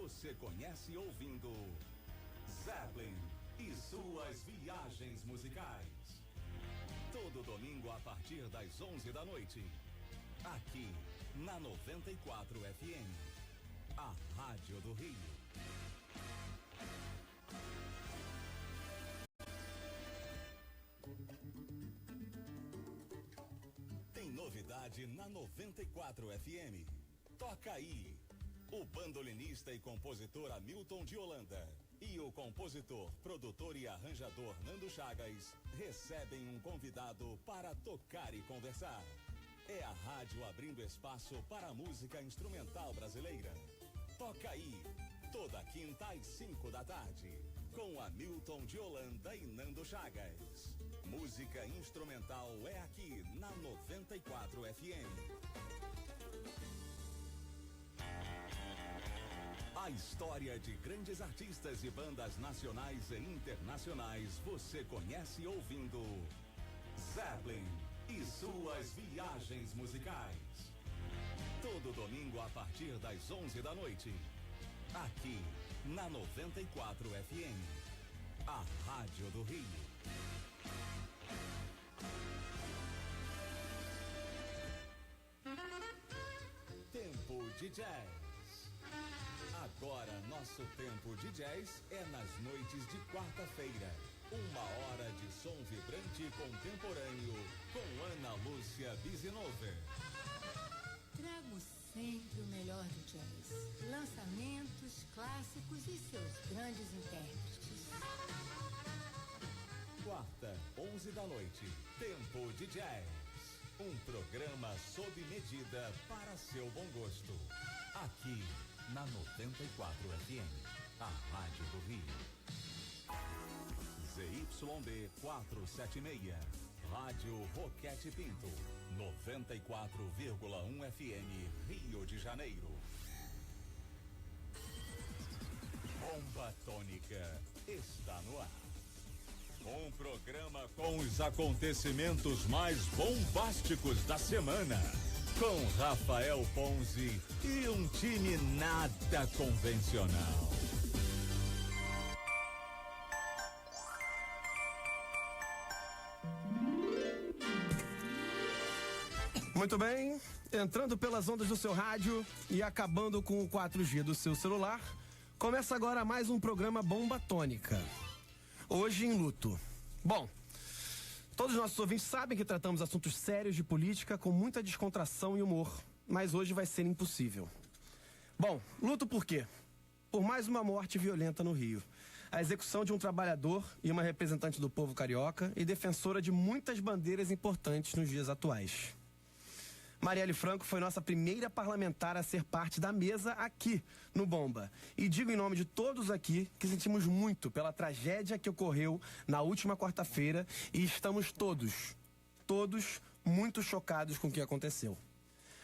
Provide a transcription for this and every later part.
você conhece ouvindo Zeppelin e suas viagens musicais. Todo domingo a partir das 11 da noite. Aqui na 94 FM. A Rádio do Rio. Tem novidade na 94 FM. Toca aí. O bandolinista e compositor Hamilton de Holanda e o compositor, produtor e arranjador Nando Chagas recebem um convidado para tocar e conversar. É a rádio abrindo espaço para a música instrumental brasileira. Toca aí, toda quinta às 5 da tarde, com Hamilton de Holanda e Nando Chagas. Música instrumental é aqui na 94 FM. A história de grandes artistas e bandas nacionais e internacionais você conhece ouvindo Zeppelin e suas viagens musicais. Todo domingo a partir das 11 da noite. Aqui na 94 FM. A Rádio do Rio. Tempo de Jazz. Agora, nosso tempo de jazz é nas noites de quarta-feira. 1 hora de som vibrante e contemporâneo com Ana Lúcia Bizinover. Trago sempre o melhor do jazz. Lançamentos, clássicos e seus grandes intérpretes. Quarta, 11 da noite. Tempo de Jazz. Um programa sob medida para seu bom gosto. Aqui na 94 FM, a Rádio do Rio. ZYB 476, Rádio Roquete Pinto, 94,1 FM, Rio de Janeiro. Bomba Tônica está no ar. Um programa com os acontecimentos mais bombásticos da semana. Com Rafael Ponzi e um time nada convencional. Muito bem, entrando pelas ondas do seu rádio e acabando com o 4G do seu celular, começa agora mais um programa Bomba Tônica. Hoje em luto. Bom, todos os nossos ouvintes sabem que tratamos assuntos sérios de política com muita descontração e humor, mas hoje vai ser impossível. Bom, luto por quê? Por mais uma morte violenta no Rio. A execução de um trabalhador e uma representante do povo carioca e defensora de muitas bandeiras importantes nos dias atuais. Marielle Franco foi nossa primeira parlamentar a ser parte da mesa aqui no Bomba. E digo em nome de todos aqui que sentimos muito pela tragédia que ocorreu na última quarta-feira e estamos todos muito chocados com o que aconteceu.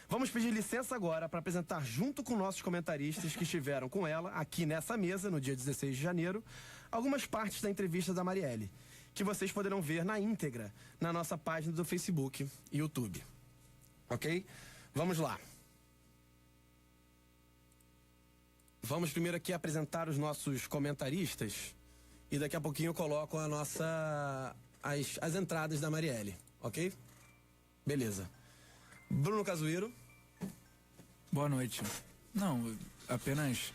Vamos pedir licença agora para apresentar junto com nossos comentaristas que estiveram com ela aqui nessa mesa no dia 16 de janeiro, algumas partes da entrevista da Marielle, que vocês poderão ver na íntegra na nossa página do Facebook e YouTube. Ok? Vamos lá. Vamos primeiro aqui apresentar os nossos comentaristas e daqui a pouquinho eu coloco as entradas da Marielle, ok? Beleza. Bruno Cazueiro. Boa noite. Não, apenas,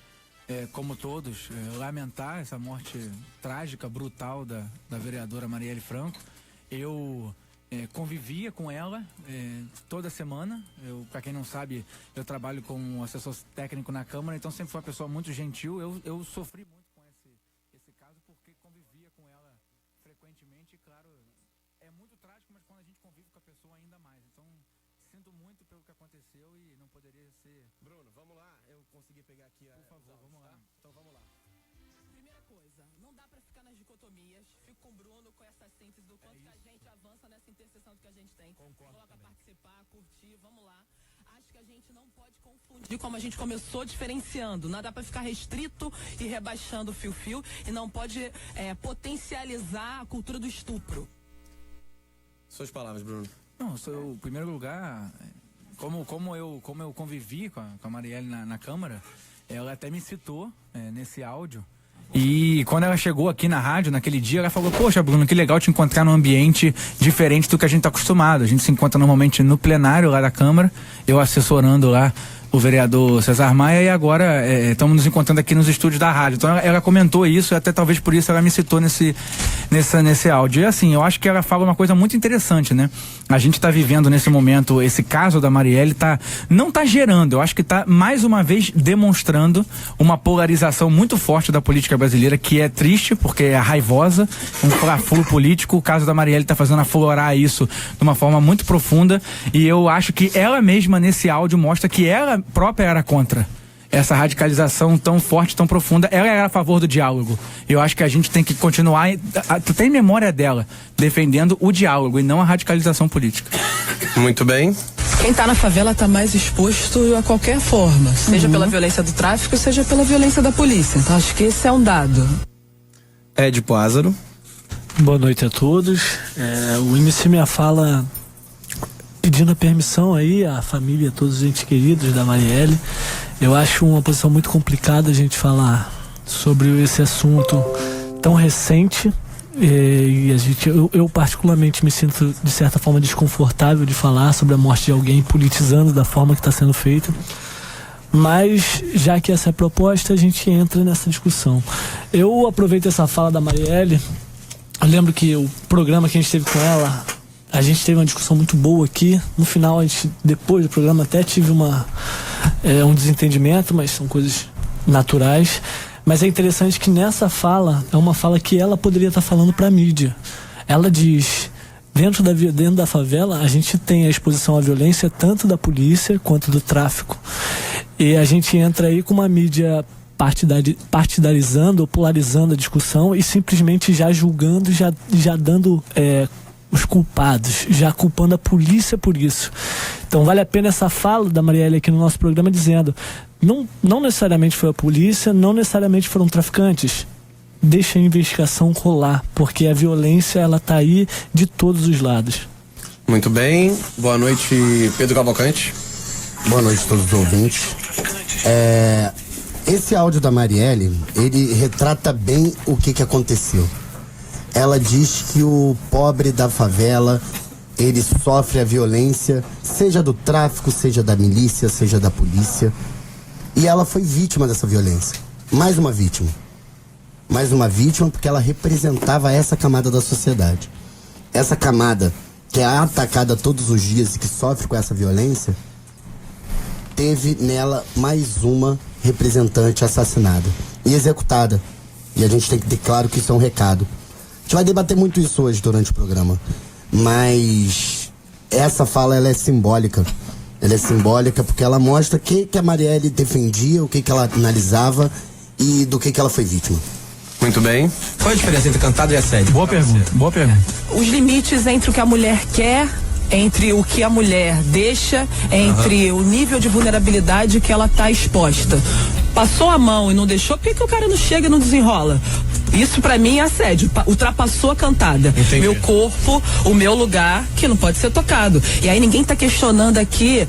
como todos, lamentar essa morte trágica, brutal da vereadora Marielle Franco. Eu convivia com ela toda semana. Para quem não sabe, eu trabalho como assessor técnico na Câmara, então sempre foi uma pessoa muito gentil. Eu sofri muito com esse caso porque convivia com ela frequentemente e, claro, é muito trágico, mas quando a gente convive com a pessoa ainda mais. Então, sinto muito pelo que aconteceu e não poderia ser... Bruno, vamos lá. Eu consegui pegar aqui Por favor, vamos lá. Então vamos lá. Primeira coisa, não dá pra ficar nas dicotomias. Fico com o Bruno com essa síntese do quanto que a gente avança nessa interseção que a gente tem. Concordo. Coloca participar, curtir, vamos lá. Acho que a gente não pode confundir como a gente começou diferenciando. Não dá pra ficar restrito e rebaixando o fio-fio e não pode potencializar a cultura do estupro. Suas palavras, Bruno. Não, em primeiro lugar, como eu convivi com a Marielle na Câmara, ela até me citou nesse áudio. E quando ela chegou aqui na rádio, naquele dia, ela falou: poxa, Bruno, que legal te encontrar num ambiente diferente do que a gente tá acostumado. A gente se encontra normalmente no plenário lá da Câmara, eu assessorando lá o vereador Cesar Maia, e agora estamos nos encontrando aqui nos estúdios da rádio. Então ela comentou isso, e até talvez por isso ela me citou nesse áudio. E assim, eu acho que ela fala uma coisa muito interessante, né? A gente está vivendo nesse momento, esse caso da Marielle não tá gerando, eu acho que tá mais uma vez demonstrando uma polarização muito forte da política brasileira, que é triste, porque é raivosa, um fla-flu político. O caso da Marielle tá fazendo aflorar isso de uma forma muito profunda, e eu acho que ela mesma nesse áudio mostra que ela própria era contra essa radicalização tão forte, tão profunda. Ela era a favor do diálogo. Eu acho que a gente tem que continuar, tem memória dela, defendendo o diálogo e não a radicalização política. Muito bem. Quem tá na favela tá mais exposto a qualquer forma, seja pela violência do tráfico, seja pela violência da polícia. Então acho que esse é um dado. Ed Pázaro. Boa noite a todos. Eu iniciei minha fala pedindo a permissão aí à família, a todos os entes queridos da Marielle. Eu acho uma posição muito complicada a gente falar sobre esse assunto tão recente, e eu particularmente me sinto de certa forma desconfortável de falar sobre a morte de alguém politizando da forma que está sendo feita. Mas, já que essa é a proposta, a gente entra nessa discussão. Eu aproveito essa fala da Marielle. Eu lembro que o programa que a gente teve com ela, a gente teve uma discussão muito boa aqui. No final, depois do programa, até tive um desentendimento, mas são coisas naturais. Mas é interessante que nessa fala, é uma fala que ela poderia estar falando para a mídia. Ela diz: dentro da favela, a gente tem a exposição à violência tanto da polícia quanto do tráfico. E a gente entra aí com uma mídia partidarizando ou polarizando a discussão e simplesmente já julgando, já dando os culpados, já culpando a polícia por isso. Então vale a pena essa fala da Marielle aqui no nosso programa dizendo: não necessariamente foi a polícia, não necessariamente foram traficantes. Deixa a investigação rolar, porque a violência ela tá aí de todos os lados. Muito bem, boa noite, Pedro Cavalcante. Boa noite a todos os ouvintes. Esse áudio da Marielle, ele retrata bem o que aconteceu. Ela diz que o pobre da favela, ele sofre a violência, seja do tráfico, seja da milícia, seja da polícia. E ela foi vítima dessa violência. Mais uma vítima. Mais uma vítima porque ela representava essa camada da sociedade. Essa camada que é atacada todos os dias e que sofre com essa violência, teve nela mais uma representante assassinada e executada. E a gente tem que ter claro que isso é um recado. A gente vai debater muito isso hoje durante o programa, mas essa fala ela é simbólica. Ela é simbólica porque ela mostra o que a Marielle defendia, o que ela analisava e do que ela foi vítima. Muito bem. Qual a diferença entre cantado e assédio? Boa pergunta. Os limites entre o que a mulher quer, entre o que a mulher deixa, entre o nível de vulnerabilidade que ela está exposta. Passou a mão e não deixou, por que o cara não chega e não desenrola? Isso pra mim é assédio, ultrapassou a cantada. Entendi. Meu corpo, o meu lugar, que não pode ser tocado. E aí ninguém tá questionando aqui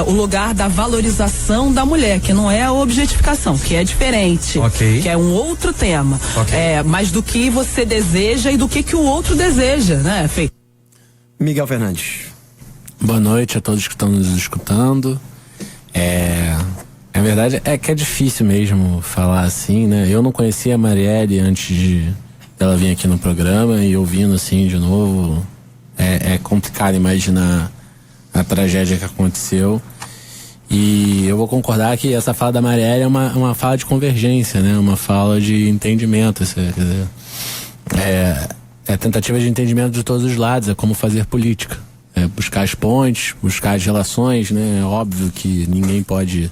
o lugar da valorização da mulher, que não é a objetificação, que é diferente. Okay. Que é um outro tema. Okay. Mas do que você deseja e do que o outro deseja, né, Fê? Miguel Fernandes. Boa noite a todos que estão nos escutando. Na verdade é que é difícil mesmo falar assim, né? Eu não conhecia a Marielle antes dela vir aqui no programa, e ouvindo assim de novo, é complicado imaginar a tragédia que aconteceu. E eu vou concordar que essa fala da Marielle é uma fala de convergência, né? Uma fala de entendimento, quer dizer, é tentativa de entendimento de todos os lados, é como fazer política. Buscar as pontes, buscar as relações, né? É óbvio que ninguém pode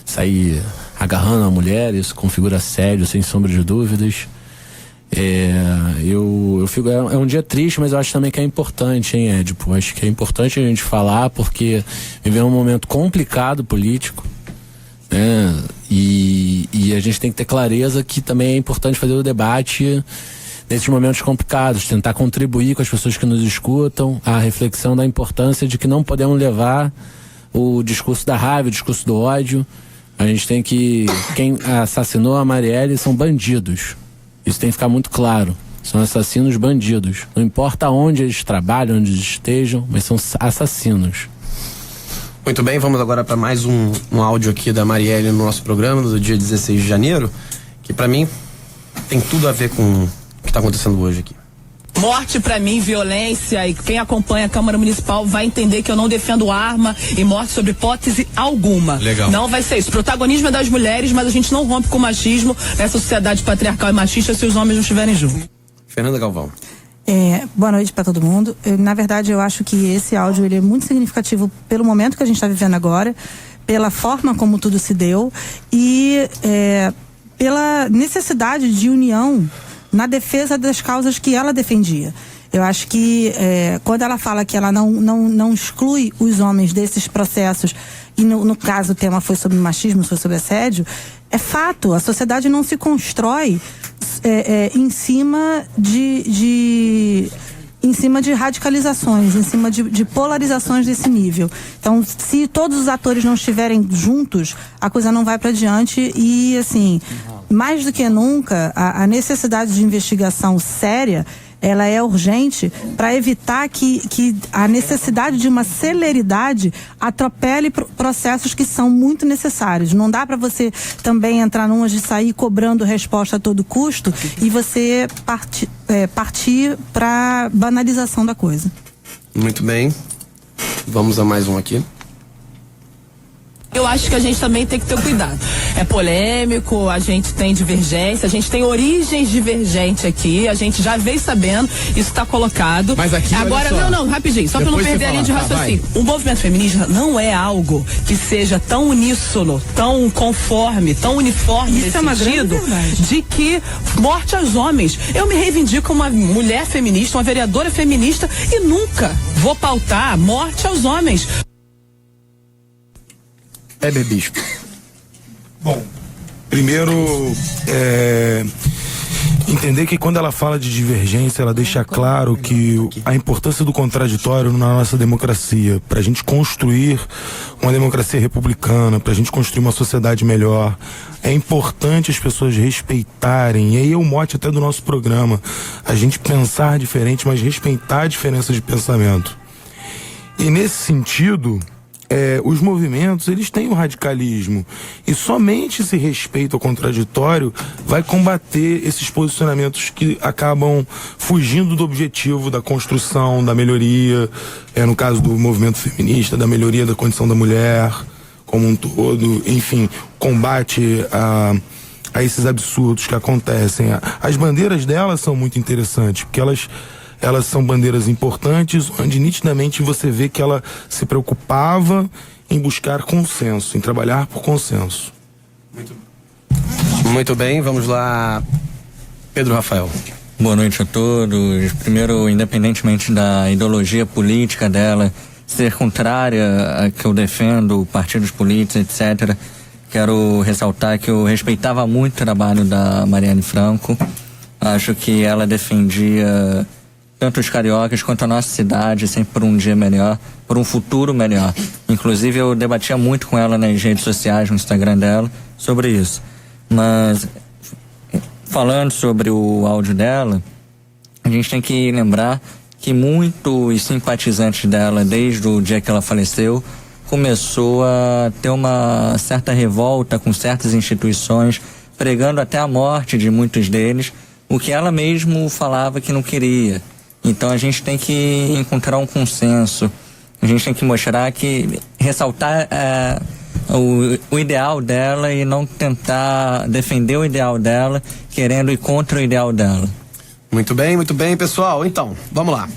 sair agarrando a mulher, isso configura assédio, sem sombra de dúvidas. Eu fico, é um dia triste, mas eu acho também que é importante, hein, Edipo? Acho que é importante a gente falar, porque vivemos um momento complicado político, né? E a gente tem que ter clareza que também é importante fazer o debate nesses momentos complicados, tentar contribuir com as pessoas que nos escutam a reflexão da importância de que não podemos levar o discurso da raiva, o discurso do ódio A gente tem que... Quem assassinou a Marielle são bandidos. Isso tem que ficar muito claro. São assassinos bandidos. Não importa onde eles trabalham, onde eles estejam, mas são assassinos. Muito bem, vamos agora para mais um áudio aqui da Marielle no nosso programa do dia 16 de janeiro, que para mim tem tudo a ver com o que está acontecendo hoje aqui. Morte pra mim, violência, e quem acompanha a Câmara Municipal vai entender que eu não defendo arma e morte sobre hipótese alguma. Legal. Não vai ser isso. Protagonismo é das mulheres, mas a gente não rompe com o machismo nessa sociedade patriarcal e machista se os homens não estiverem juntos. Fernanda Galvão. Boa noite para todo mundo. Na verdade, eu acho que esse áudio ele é muito significativo pelo momento que a gente está vivendo agora, pela forma como tudo se deu e pela necessidade de união na defesa das causas que ela defendia. Eu acho que quando ela fala que ela não exclui os homens desses processos, e no caso o tema foi sobre machismo, foi sobre assédio, é fato, a sociedade não se constrói em cima de radicalizações, em cima de polarizações desse nível. Então, se todos os atores não estiverem juntos, a coisa não vai para diante e, assim, mais do que nunca, a necessidade de investigação séria, ela é urgente para evitar que a necessidade de uma celeridade atropele processos que são muito necessários. Não dá para você também entrar numa de sair cobrando resposta a todo custo e você partir para banalização da coisa. Muito bem. Vamos a mais um aqui. Eu acho que a gente também tem que ter cuidado. É polêmico, a gente tem divergência, a gente tem origens divergentes aqui, a gente já veio sabendo, isso está colocado. Mas aqui, agora, rapidinho, só para não perder a linha de raciocínio. O movimento feminista não é algo que seja tão uníssono, tão conforme, tão uniforme nesse sentido de que morte aos homens. Eu me reivindico uma mulher feminista, uma vereadora feminista e nunca vou pautar morte aos homens. Bispo. Bom, primeiro, entender que quando ela fala de divergência, ela deixa claro que a importância do contraditório na nossa democracia, para a gente construir uma democracia republicana, para a gente construir uma sociedade melhor, é importante as pessoas respeitarem, e aí é o mote até do nosso programa, a gente pensar diferente, mas respeitar a diferença de pensamento. E nesse sentido... os movimentos, eles têm o radicalismo e somente esse respeito ao contraditório vai combater esses posicionamentos que acabam fugindo do objetivo da construção, da melhoria, no caso do movimento feminista, da melhoria da condição da mulher como um todo, enfim, combate a esses absurdos que acontecem. As bandeiras delas são muito interessantes, porque elas são bandeiras importantes, onde nitidamente você vê que ela se preocupava em buscar consenso, em trabalhar por consenso. Muito bem, vamos lá, Pedro Rafael. Boa noite a todos. Primeiro, independentemente da ideologia política dela ser contrária a que eu defendo, partidos políticos, etc., quero ressaltar que eu respeitava muito o trabalho da Marielle Franco. Acho que ela defendia tanto os cariocas quanto a nossa cidade, sempre por um dia melhor, por um futuro melhor. Inclusive, eu debatia muito com ela nas redes sociais, no Instagram dela, sobre isso. Mas, falando sobre o áudio dela, a gente tem que lembrar que muitos simpatizantes dela, desde o dia que ela faleceu, começou a ter uma certa revolta com certas instituições, pregando até a morte de muitos deles, o que ela mesmo falava que não queria. Então a gente tem que encontrar um consenso, a gente tem que mostrar ressaltar o ideal dela e não tentar defender o ideal dela, querendo ir contra o ideal dela. Muito bem, pessoal. Então, vamos lá.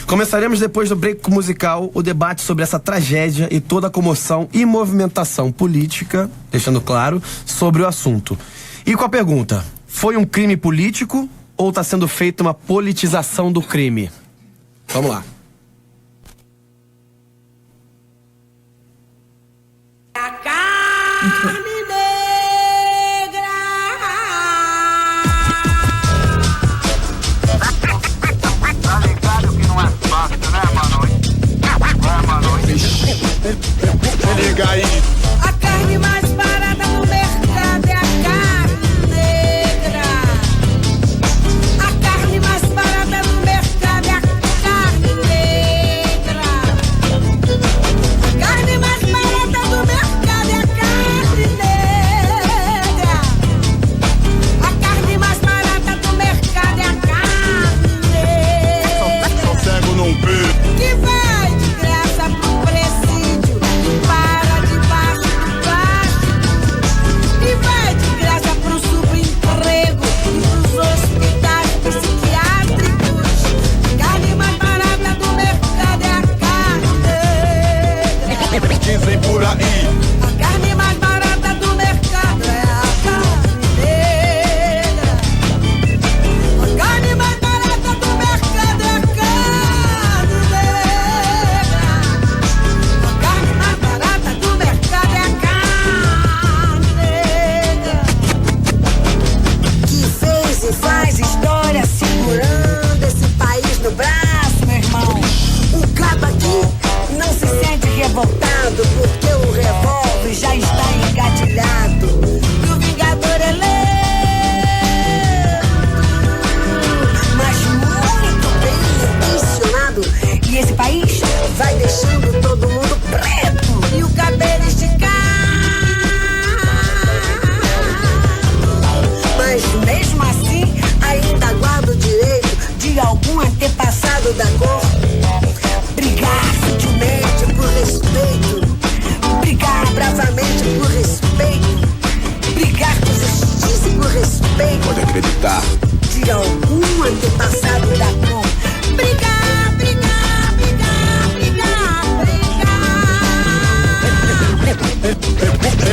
Começaremos depois do break musical o debate sobre essa tragédia e toda a comoção e movimentação política, deixando claro, sobre o assunto. E com a pergunta, foi um crime político ou está sendo feita uma politização do crime? Vamos lá. A carne negra. Tá ligado que não é fácil, né, mano? Se liga aí. A carne mais barata no acreditar. De algum antepassado da cor. Brigar, brigar, brigar, brigar, brigar.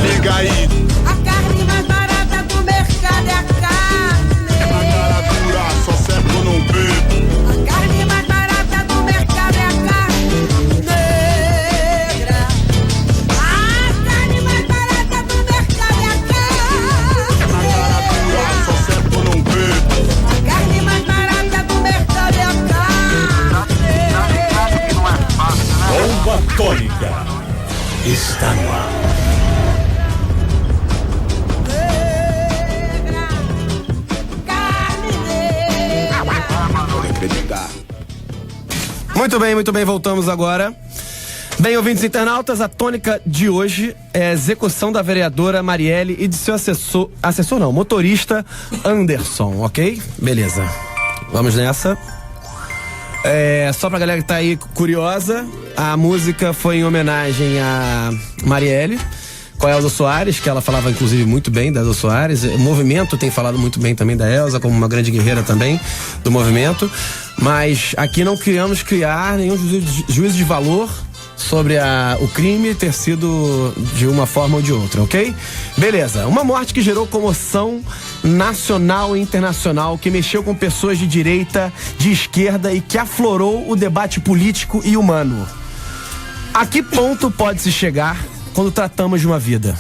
Liga aí. A carne mais barata do mercado é a carne. A cara dura, só certo não vê. A carne mais barata do mercado é a carne negra. A carne mais barata do mercado é a carne. A cara dura, só certo não vê. A carne mais barata do mercado é a carne. Tá ligado que não é fácil, né? Bomba Tônica está no ar. Muito bem, voltamos agora. Bem, ouvintes internautas, a tônica de hoje é a execução da vereadora Marielle e de seu motorista Anderson, ok? Beleza. Vamos nessa. Só pra galera que tá aí curiosa, a música foi em homenagem a Marielle, com a Elza Soares, que ela falava inclusive muito bem da Elza Soares. O movimento tem falado muito bem também da Elza, como uma grande guerreira também do movimento. Mas aqui não queremos criar nenhum juízo de valor sobre o crime ter sido de uma forma ou de outra, ok? Beleza. Uma morte que gerou comoção nacional e internacional, que mexeu com pessoas de direita, de esquerda e que aflorou o debate político e humano. A que ponto pode-se chegar quando tratamos de uma vida?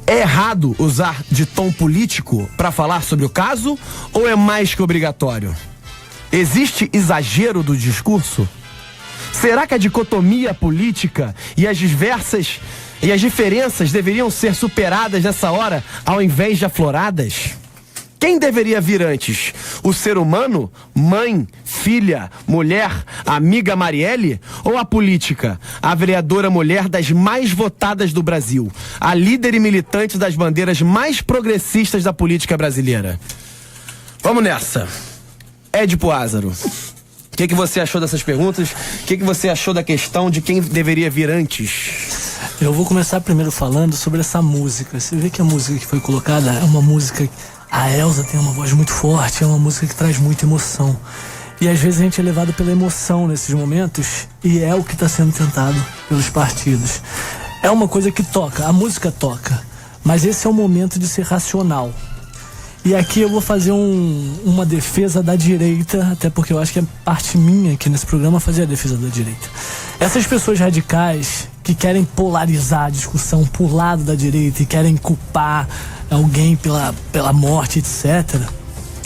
É errado usar de tom político para falar sobre o caso ou é mais que obrigatório? Existe exagero do discurso? Será que a dicotomia política e as diferenças deveriam ser superadas nessa hora ao invés de afloradas? Quem deveria vir antes? O ser humano, mãe, filha, mulher, amiga Marielle? Ou a política, a vereadora mulher das mais votadas do Brasil, a líder e militante das bandeiras mais progressistas da política brasileira? Vamos nessa. Édipo Ázaro, o que você achou dessas perguntas? O que você achou da questão de quem deveria vir antes? Eu vou começar primeiro falando sobre essa música. Você vê que a música que foi colocada é uma música... A Elza tem uma voz muito forte, é uma música que traz muita emoção. E às vezes a gente é levado pela emoção nesses momentos, e é o que está sendo tentado pelos partidos. É uma coisa que toca, a música toca, mas esse é o momento de ser racional. E aqui eu vou fazer uma defesa da direita, até porque eu acho que é parte minha aqui nesse programa fazer a defesa da direita. Essas pessoas radicais que querem polarizar a discussão pro lado da direita e querem culpar alguém pela morte, etc.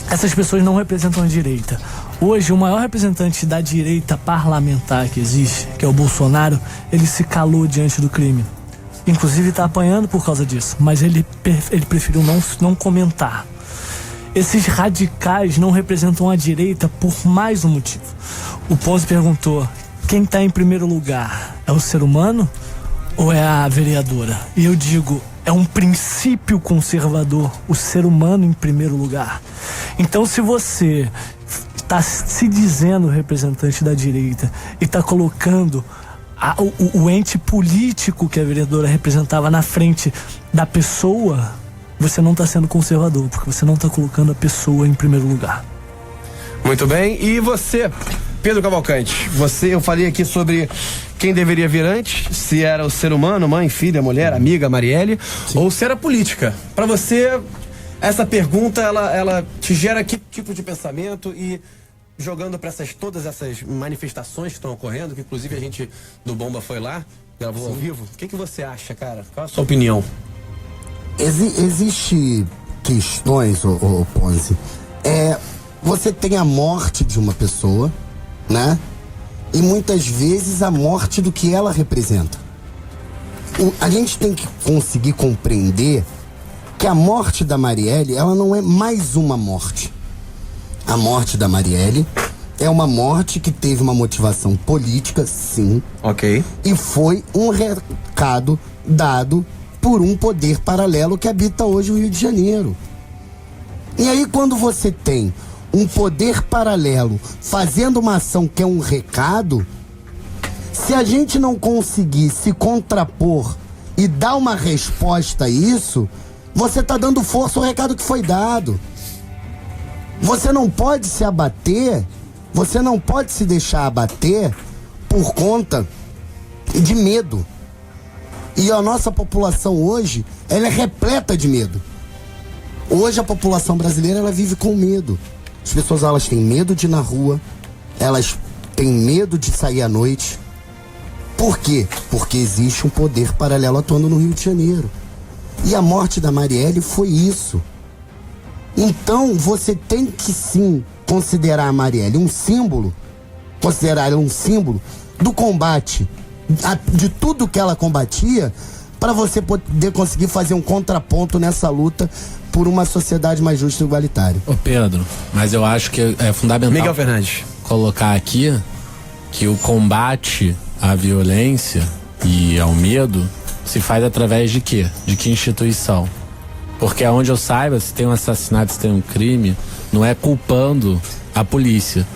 Essas pessoas não representam a direita. Hoje, o maior representante da direita parlamentar que existe, que é o Bolsonaro, ele se calou diante do crime. Inclusive está apanhando por causa disso, mas ele preferiu não comentar. Esses radicais não representam a direita por mais um motivo. O Ponce perguntou, quem está em primeiro lugar? É o ser humano ou é a vereadora? E eu digo, é um princípio conservador, o ser humano em primeiro lugar. Então, se você está se dizendo representante da direita e está colocando o ente político que a vereadora representava na frente da pessoa, você não está sendo conservador, porque você não está colocando a pessoa em primeiro lugar. Muito bem, e você, Pedro Cavalcante, eu falei aqui sobre quem deveria vir antes, se era o ser humano, mãe, filha, mulher, amiga, Marielle, sim, ou se era política. Para você, essa pergunta, ela te gera que tipo de pensamento? E jogando para todas essas manifestações que estão ocorrendo, que inclusive a gente do Bomba foi lá, gravou ao vivo, o que você acha, cara? Qual a sua opinião? Existe questões, ô Ponce. Você tem a morte de uma pessoa, né? E muitas vezes a morte do que ela representa. A gente tem que conseguir compreender que a morte da Marielle, ela não é mais uma morte. A morte da Marielle é uma morte que teve uma motivação política, sim. Ok. E foi um recado dado por um poder paralelo que habita hoje o Rio de Janeiro. E aí, quando você tem um poder paralelo fazendo uma ação que é um recado, se a gente não conseguir se contrapor e dar uma resposta a isso, Você tá dando força ao recado que foi dado. Você não pode se abater, você não pode se deixar abater por conta de medo. E a nossa população hoje, ela é repleta de medo. Hoje a população brasileira, ela vive com medo. As pessoas, elas têm medo de ir na rua, elas têm medo de sair à noite. Por quê? Porque existe um poder paralelo atuando no Rio de Janeiro. E a morte da Marielle foi isso. Então, você tem que sim considerar a Marielle um símbolo, considerar ela um símbolo do combate, de tudo que ela combatia, para você poder conseguir fazer um contraponto nessa luta por uma sociedade mais justa e igualitária. Ô Pedro, mas eu acho que é fundamental Miguel Fernandes colocar aqui que o combate à violência e ao medo se faz através de quê? De que instituição? Porque aonde eu saiba, se tem um assassinato, se tem um crime, não é culpando a polícia.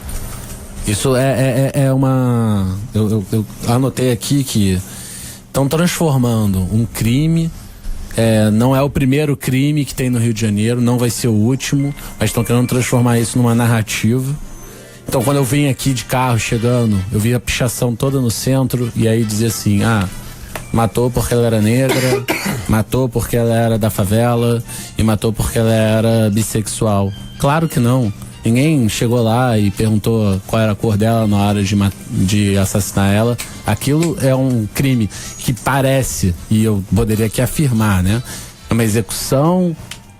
Isso é uma... Eu anotei aqui que estão transformando um crime, não é o primeiro crime que tem no Rio de Janeiro, não vai ser o último, mas estão querendo transformar isso numa narrativa. Então, quando eu vim aqui de carro chegando, eu vi a pichação toda no centro, e aí dizia assim, matou porque ela era negra, matou porque ela era da favela e matou porque ela era bissexual. Claro que não. Ninguém chegou lá e perguntou qual era a cor dela na hora de assassinar ela. Aquilo é um crime que parece, e eu poderia aqui afirmar, né? É uma execução,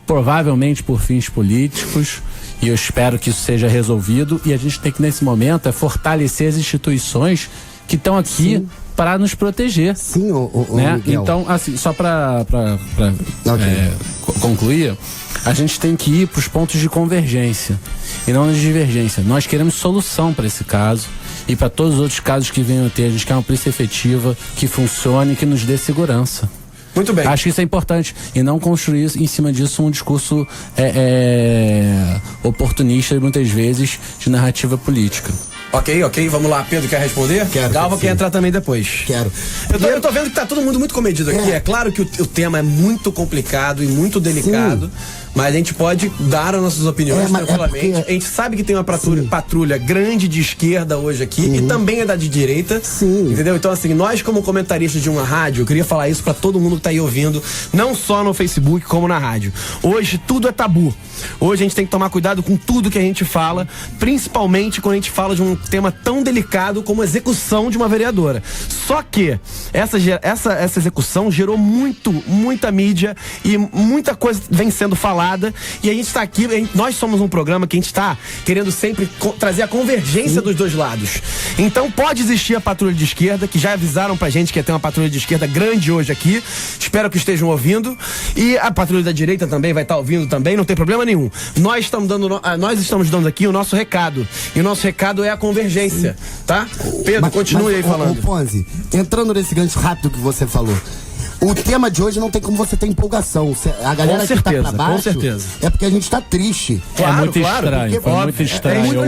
provavelmente por fins políticos, e eu espero que isso seja resolvido. E a gente tem que, nesse momento, fortalecer as instituições que estão aqui para nos proteger. Sim, né? Miguel. Então, assim, só para concluir, a gente tem que ir para os pontos de convergência e não de divergência. Nós queremos solução para esse caso e para todos os outros casos que venham a ter. A gente quer uma polícia efetiva, que funcione, que nos dê segurança. Muito bem. Acho que isso é importante. E não construir em cima disso um discurso oportunista e muitas vezes de narrativa política. Ok, vamos lá. Pedro quer responder? Quero. Galva quer entrar também depois. Quero. Eu tô vendo que tá todo mundo muito comedido aqui. É claro que o tema é muito complicado e muito delicado, mas a gente pode dar as nossas opiniões tranquilamente. A gente sabe que tem uma patrulha grande de esquerda hoje aqui e também é da de direita. Sim. Entendeu? Então, assim, nós como comentaristas de uma rádio, eu queria falar isso pra todo mundo que tá aí ouvindo, não só no Facebook como na rádio. Hoje tudo é tabu. Hoje a gente tem que tomar cuidado com tudo que a gente fala, principalmente quando a gente fala de um tema tão delicado como a execução de uma vereadora. Só que essa execução gerou muita mídia e muita coisa vem sendo falada, e a gente está aqui, nós somos um programa que a gente está querendo sempre trazer a convergência dos dois lados. Então pode existir a patrulha de esquerda, que já avisaram pra gente que ia ter uma patrulha de esquerda grande hoje aqui, espero que estejam ouvindo, e a patrulha da direita também vai estar ouvindo também, não tem problema nenhum. Nós estamos dando aqui o nosso recado, e o nosso recado é a convergência, tá? Pedro, continue aí falando. Ponzi, entrando nesse gancho rápido que você falou, o tema de hoje não tem como você ter empolgação. A galera que tá pra baixo, com certeza. É porque a gente tá triste. Claro, muito estranho. Foi muito estranho.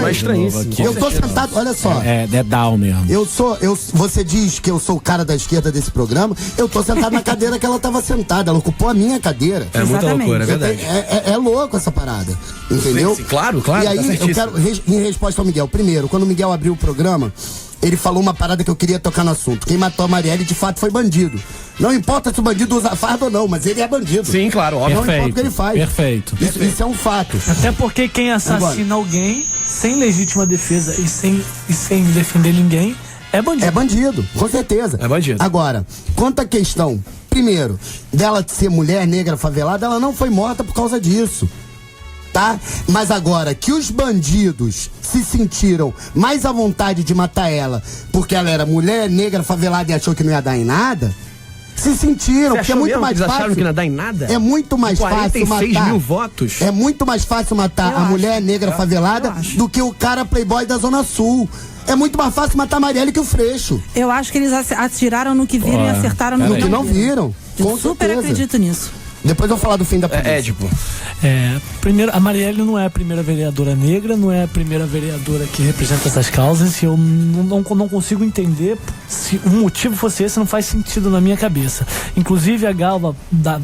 É estranhíssimo. Eu tô sentado, olha só. É down mesmo. Você diz que eu sou o cara da esquerda desse programa, eu tô sentado na cadeira que ela tava sentada, ela ocupou a minha cadeira. É muita loucura, é verdade. É louco essa parada, entendeu? Sim, claro. E aí, tá, eu quero, em resposta ao Miguel, primeiro, quando o Miguel abriu o programa, ele falou uma parada que eu queria tocar no assunto. Quem matou a Marielle, de fato, foi bandido. Não importa se o bandido usa farda ou não, mas ele é bandido. Sim, claro, óbvio. Não importa o que ele faz. Perfeito. Isso é um fato. Até porque quem assassina alguém sem legítima defesa e sem defender ninguém é bandido. É bandido, com certeza. É bandido. Agora, quanto à questão, primeiro, dela ser mulher negra favelada, ela não foi morta por causa disso. Tá? Mas agora que os bandidos se sentiram mais à vontade de matar ela porque ela era mulher negra favelada e achou que não ia dar em nada, se sentiram, porque é muito mais fácil. Acharam que não ia dar em nada? É muito mais fácil matar. 46 mil votos. É muito mais fácil matar a mulher negra favelada do que o cara playboy da Zona Sul. É muito mais fácil matar a Marielle que o Freixo. Eu acho que eles atiraram no que viram e acertaram no que não viram. Eu super acredito nisso. Depois eu vou falar do fim da polícia. Édipo. Primeiro, a Marielle não é a primeira vereadora negra, não é a primeira vereadora que representa essas causas, e eu não consigo entender se o motivo fosse esse, não faz sentido na minha cabeça. Inclusive, a Galva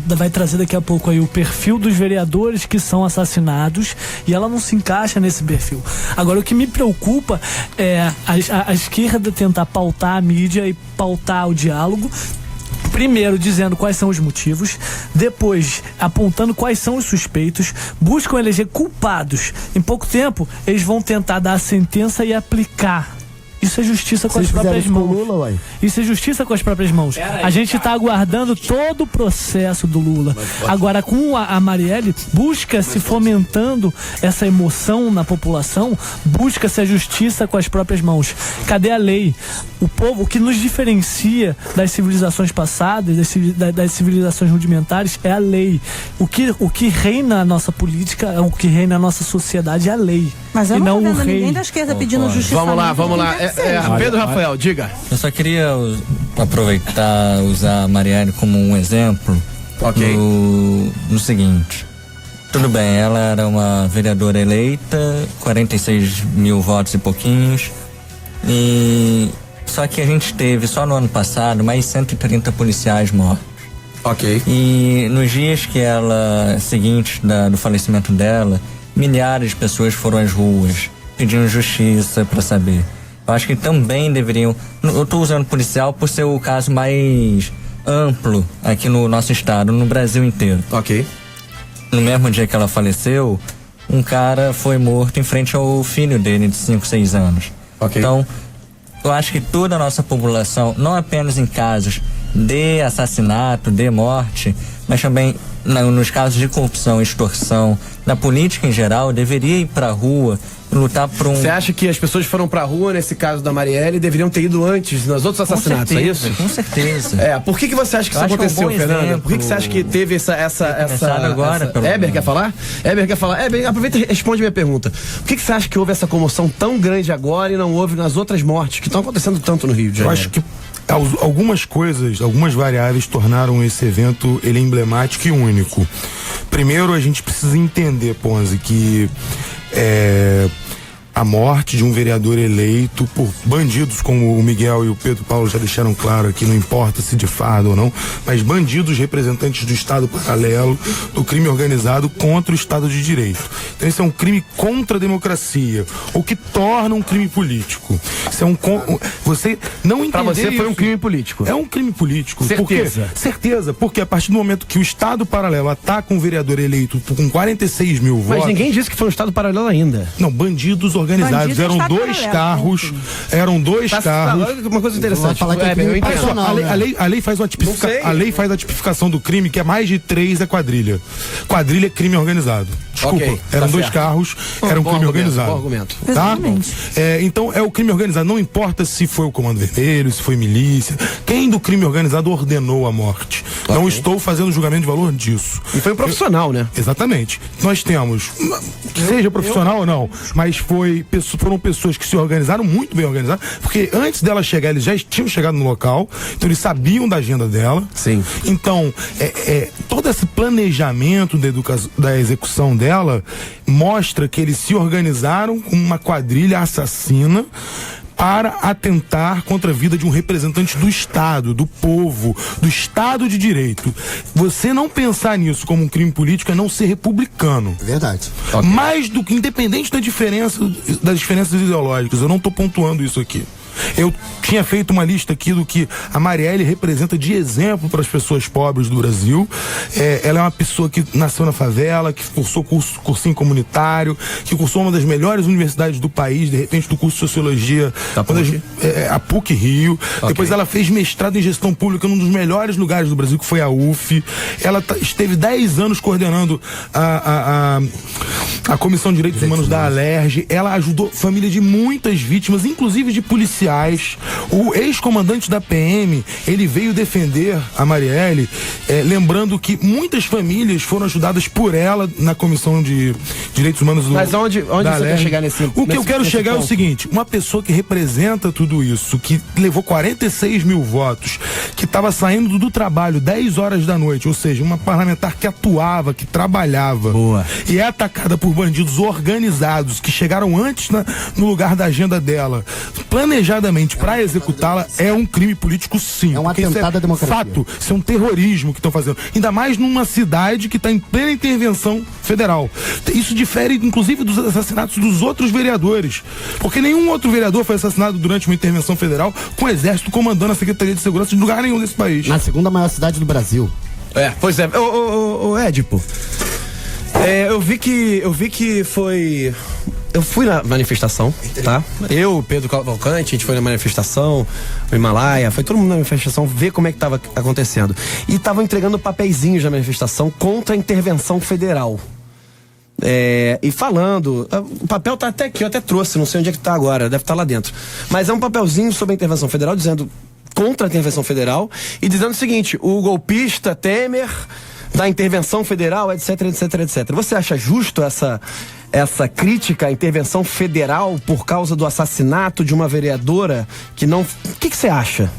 vai trazer daqui a pouco aí o perfil dos vereadores que são assassinados, e ela não se encaixa nesse perfil. Agora, o que me preocupa é a esquerda tentar pautar a mídia e pautar o diálogo, primeiro dizendo quais são os motivos, depois apontando quais são os suspeitos, buscam eleger culpados. Em pouco tempo, eles vão tentar dar a sentença e aplicar. Isso é justiça com as próprias mãos. Lula, isso é justiça com as próprias mãos. A gente está aguardando todo o processo do Lula. Agora, com a Marielle, busca-se fomentando essa emoção na população, busca-se a justiça com as próprias mãos. Cadê a lei? O povo, o que nos diferencia das civilizações passadas, das civilizações rudimentares, é a lei. O que reina na nossa política, o que reina na nossa sociedade é a lei. Mas eu e não não tô vendo o rei. ninguém da esquerda pedindo justiça. Vamos lá. Pedro Rafael, diga. Eu só queria aproveitar, usar a Marielle como um exemplo. Ok. No seguinte. Tudo bem, ela era uma vereadora eleita, 46 mil votos e pouquinhos. Só que a gente teve, só no ano passado, mais 130 policiais mortos. Ok. E nos dias que seguintes do falecimento dela, milhares de pessoas foram às ruas pedindo justiça para saber. Eu acho que também deveriam. Eu estou usando policial por ser o caso mais amplo aqui no nosso estado, no Brasil inteiro. Ok. No mesmo dia que ela faleceu, um cara foi morto em frente ao filho dele de 5, 6 anos. Ok. Então, eu acho que toda a nossa população, não apenas em casos de assassinato, de morte, mas também nos casos de corrupção, extorsão, na política em geral, deveria ir pra rua e lutar por um... Você acha que as pessoas foram pra rua nesse caso da Marielle e deveriam ter ido antes nos outros assassinatos, é isso? Com certeza. Por que você acha que isso aconteceu, Fernando? Por que você acha que teve essa agora, Heber quer falar? Heber, aproveita e responde minha pergunta. Por que você acha que houve essa comoção tão grande agora e não houve nas outras mortes que estão acontecendo tanto no Rio de Janeiro? Eu acho que algumas coisas, algumas variáveis tornaram esse evento emblemático e único. Primeiro, a gente precisa entender, Ponzi, que a morte de um vereador eleito por bandidos, como o Miguel e o Pedro Paulo já deixaram claro aqui, não importa se de fardo ou não, mas bandidos representantes do Estado paralelo, do crime organizado contra o Estado de Direito. Então isso é um crime contra a democracia, o que torna um crime político. Isso é você não entender. Pra você foi isso, um crime político. É um crime político. Certeza. Certeza, porque a partir do momento que o Estado paralelo ataca um vereador eleito com 46 mil votos... Mas ninguém disse que foi um Estado paralelo ainda. Não, bandidos organizados. Eram dois carros. Uma coisa interessante. A lei faz a tipificação do crime, que é mais de 3 é quadrilha. Quadrilha é crime organizado. Desculpa, eram dois carros, era um crime organizado. Bom argumento. Tá? Então é o crime organizado. Não importa se foi o Comando Vermelho, se foi milícia. Quem do crime organizado ordenou a morte? Não estou fazendo julgamento de valor disso. E foi um profissional, né? Exatamente. Nós temos, seja profissional ou não, mas foram pessoas que se organizaram muito bem organizadas, porque antes dela chegar, eles já tinham chegado no local, então eles sabiam da agenda dela. Sim. Então, todo esse planejamento da execução dela mostra que eles se organizaram com uma quadrilha assassina para atentar contra a vida de um representante do Estado, do povo, do Estado de Direito. Você não pensar nisso como um crime político é não ser republicano. Verdade. Mais do que, independente das diferenças ideológicas, eu não estou pontuando isso aqui. Eu tinha feito uma lista aqui do que a Marielle representa de exemplo para as pessoas pobres do Brasil. Ela é uma pessoa que nasceu na favela, que cursou cursinho comunitário, que cursou uma das melhores universidades do país, de repente do curso de Sociologia, a PUC Rio. Depois ela fez mestrado em Gestão Pública num dos melhores lugares do Brasil, que foi a UF. Ela esteve 10 anos coordenando a Comissão de Direitos Humanos da Alerj, ela ajudou família de muitas vítimas, inclusive de policiais. O ex-comandante da PM, ele veio defender a Marielle, lembrando que muitas famílias foram ajudadas por ela na Comissão de Direitos Humanos do Mas onde você quer chegar nesse O que eu quero chegar ponto? É o seguinte, uma pessoa que representa tudo isso, que levou 46 mil votos, que estava saindo do trabalho 10 horas da noite, ou seja, uma parlamentar que atuava, que trabalhava, e é atacada por bandidos organizados que chegaram antes no lugar da agenda dela, planejadamente para executá-la, é um crime político, sim. É um atentado à democracia. Fato, isso é um terrorismo que estão fazendo. Ainda mais numa cidade que está em plena intervenção federal. Isso difere, inclusive, dos assassinatos dos outros vereadores. Porque nenhum outro vereador foi assassinado durante uma intervenção federal com o exército comandando a Secretaria de Segurança de lugar nenhum desse país. Na segunda maior cidade do Brasil. Pois é. Ô, Édipo, eu vi que foi... Eu fui na manifestação, tá? Eu, Pedro Cavalcante, a gente foi na manifestação, o Himalaia, foi todo mundo na manifestação ver como é que tava acontecendo. E estavam entregando papeizinhos na manifestação contra a intervenção federal. E falando, o papel tá até aqui, eu até trouxe, não sei onde é que tá agora, deve estar lá dentro. Mas é um papelzinho sobre a intervenção federal, dizendo contra a intervenção federal e dizendo o seguinte: o golpista Temer da intervenção federal, etc, etc, etc. Você acha justo essa crítica à intervenção federal por causa do assassinato de uma vereadora que não... O que você acha?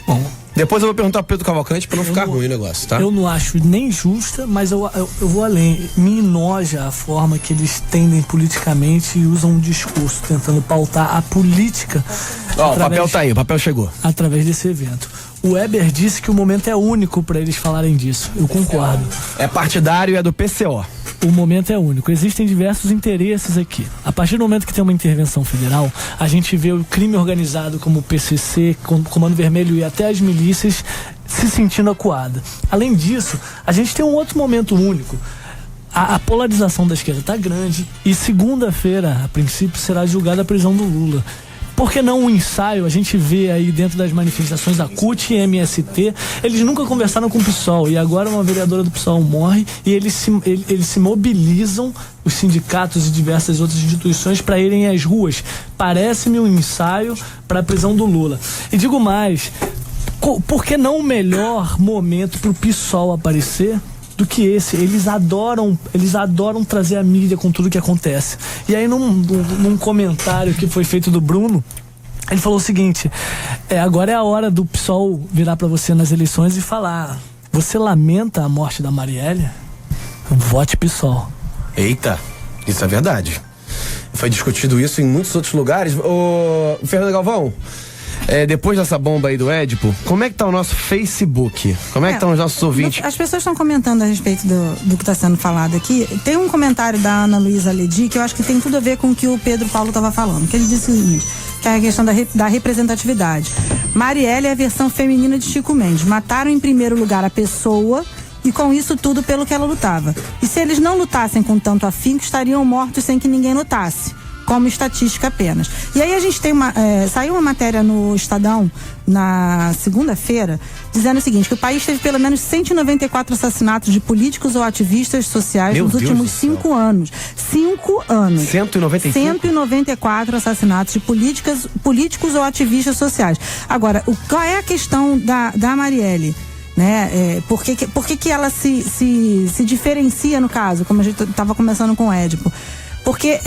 Bom, depois eu vou perguntar pro Pedro Cavalcante pra não ficar ruim o negócio, tá? Eu não acho nem justa, mas eu vou além. Me enoja a forma que eles tendem politicamente e usam um discurso tentando pautar a política. O papel tá aí, o papel chegou. Através desse evento. O Weber disse que o momento é único para eles falarem disso. Eu concordo. É partidário e é do PCO. O momento é único. Existem diversos interesses aqui. A partir do momento que tem uma intervenção federal, a gente vê o crime organizado como o PCC, como o Comando Vermelho e até as milícias se sentindo acuada. Além disso, a gente tem um outro momento único. A polarização da esquerda está grande e segunda-feira, a princípio, será julgada a prisão do Lula. Por que não um ensaio? A gente vê aí dentro das manifestações da CUT e MST, eles nunca conversaram com o PSOL e agora uma vereadora do PSOL morre e eles se mobilizam, os sindicatos e diversas outras instituições, para irem às ruas. Parece-me um ensaio para a prisão do Lula. E digo mais, por que não o melhor momento para o PSOL aparecer do que esse? Eles adoram trazer a mídia com tudo que acontece. E aí num comentário que foi feito do Bruno, ele falou o seguinte: agora é a hora do PSOL virar para você nas eleições e falar: você lamenta a morte da Marielle? Vote PSOL. Eita, isso é verdade. Foi discutido isso em muitos outros lugares. Ô, Fernando Galvão, depois dessa bomba aí do Édipo, como é que tá o nosso Facebook? Como é que estão os nossos ouvintes? As pessoas estão comentando a respeito do que está sendo falado aqui. Tem um comentário da Ana Luísa Ledi que eu acho que tem tudo a ver com o que o Pedro Paulo estava falando. Que ele disse o seguinte, que é a questão da representatividade. Marielle é a versão feminina de Chico Mendes. Mataram em primeiro lugar a pessoa e com isso tudo pelo que ela lutava. E se eles não lutassem com tanto afinco, estariam mortos sem que ninguém lutasse, como estatística apenas. E aí a gente tem saiu uma matéria no Estadão na segunda-feira dizendo o seguinte, que o país teve pelo menos 194 assassinatos de políticos ou ativistas sociais nos últimos 5 anos. 5 anos. 195? 194 assassinatos de políticos ou ativistas sociais. Agora, qual é a questão da Marielle? Né? Por que ela se diferencia no caso, como a gente estava conversando com o Édipo? Porque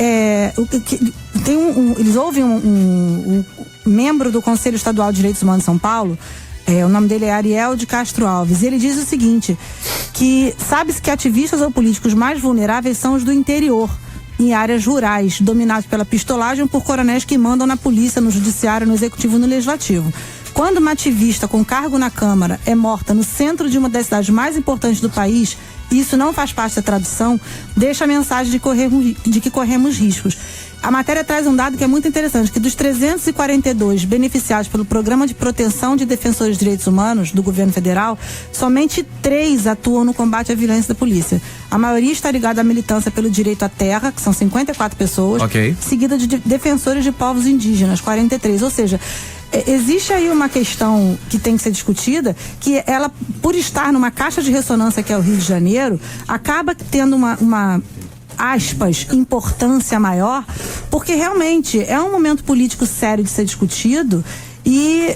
eles ouvem um membro do Conselho Estadual de Direitos Humanos de São Paulo, o nome dele é Ariel de Castro Alves, e ele diz o seguinte, que sabe-se que ativistas ou políticos mais vulneráveis são os do interior, em áreas rurais, dominados pela pistolagem por coronéis que mandam na polícia, no judiciário, no executivo e no legislativo. Quando uma ativista com cargo na Câmara é morta no centro de uma das cidades mais importantes do país, e isso não faz parte da tradução, deixa a mensagem de que corremos riscos. A matéria traz um dado que é muito interessante, que dos 342 beneficiados pelo Programa de Proteção de Defensores de Direitos Humanos do governo federal, somente 3 atuam no combate à violência da polícia. A maioria está ligada à militância pelo direito à terra, que são 54 pessoas, seguida de defensores de povos indígenas, 43, ou seja, existe aí uma questão que tem que ser discutida, que ela, por estar numa caixa de ressonância que é o Rio de Janeiro, acaba tendo uma aspas, importância maior, porque realmente é um momento político sério de ser discutido. E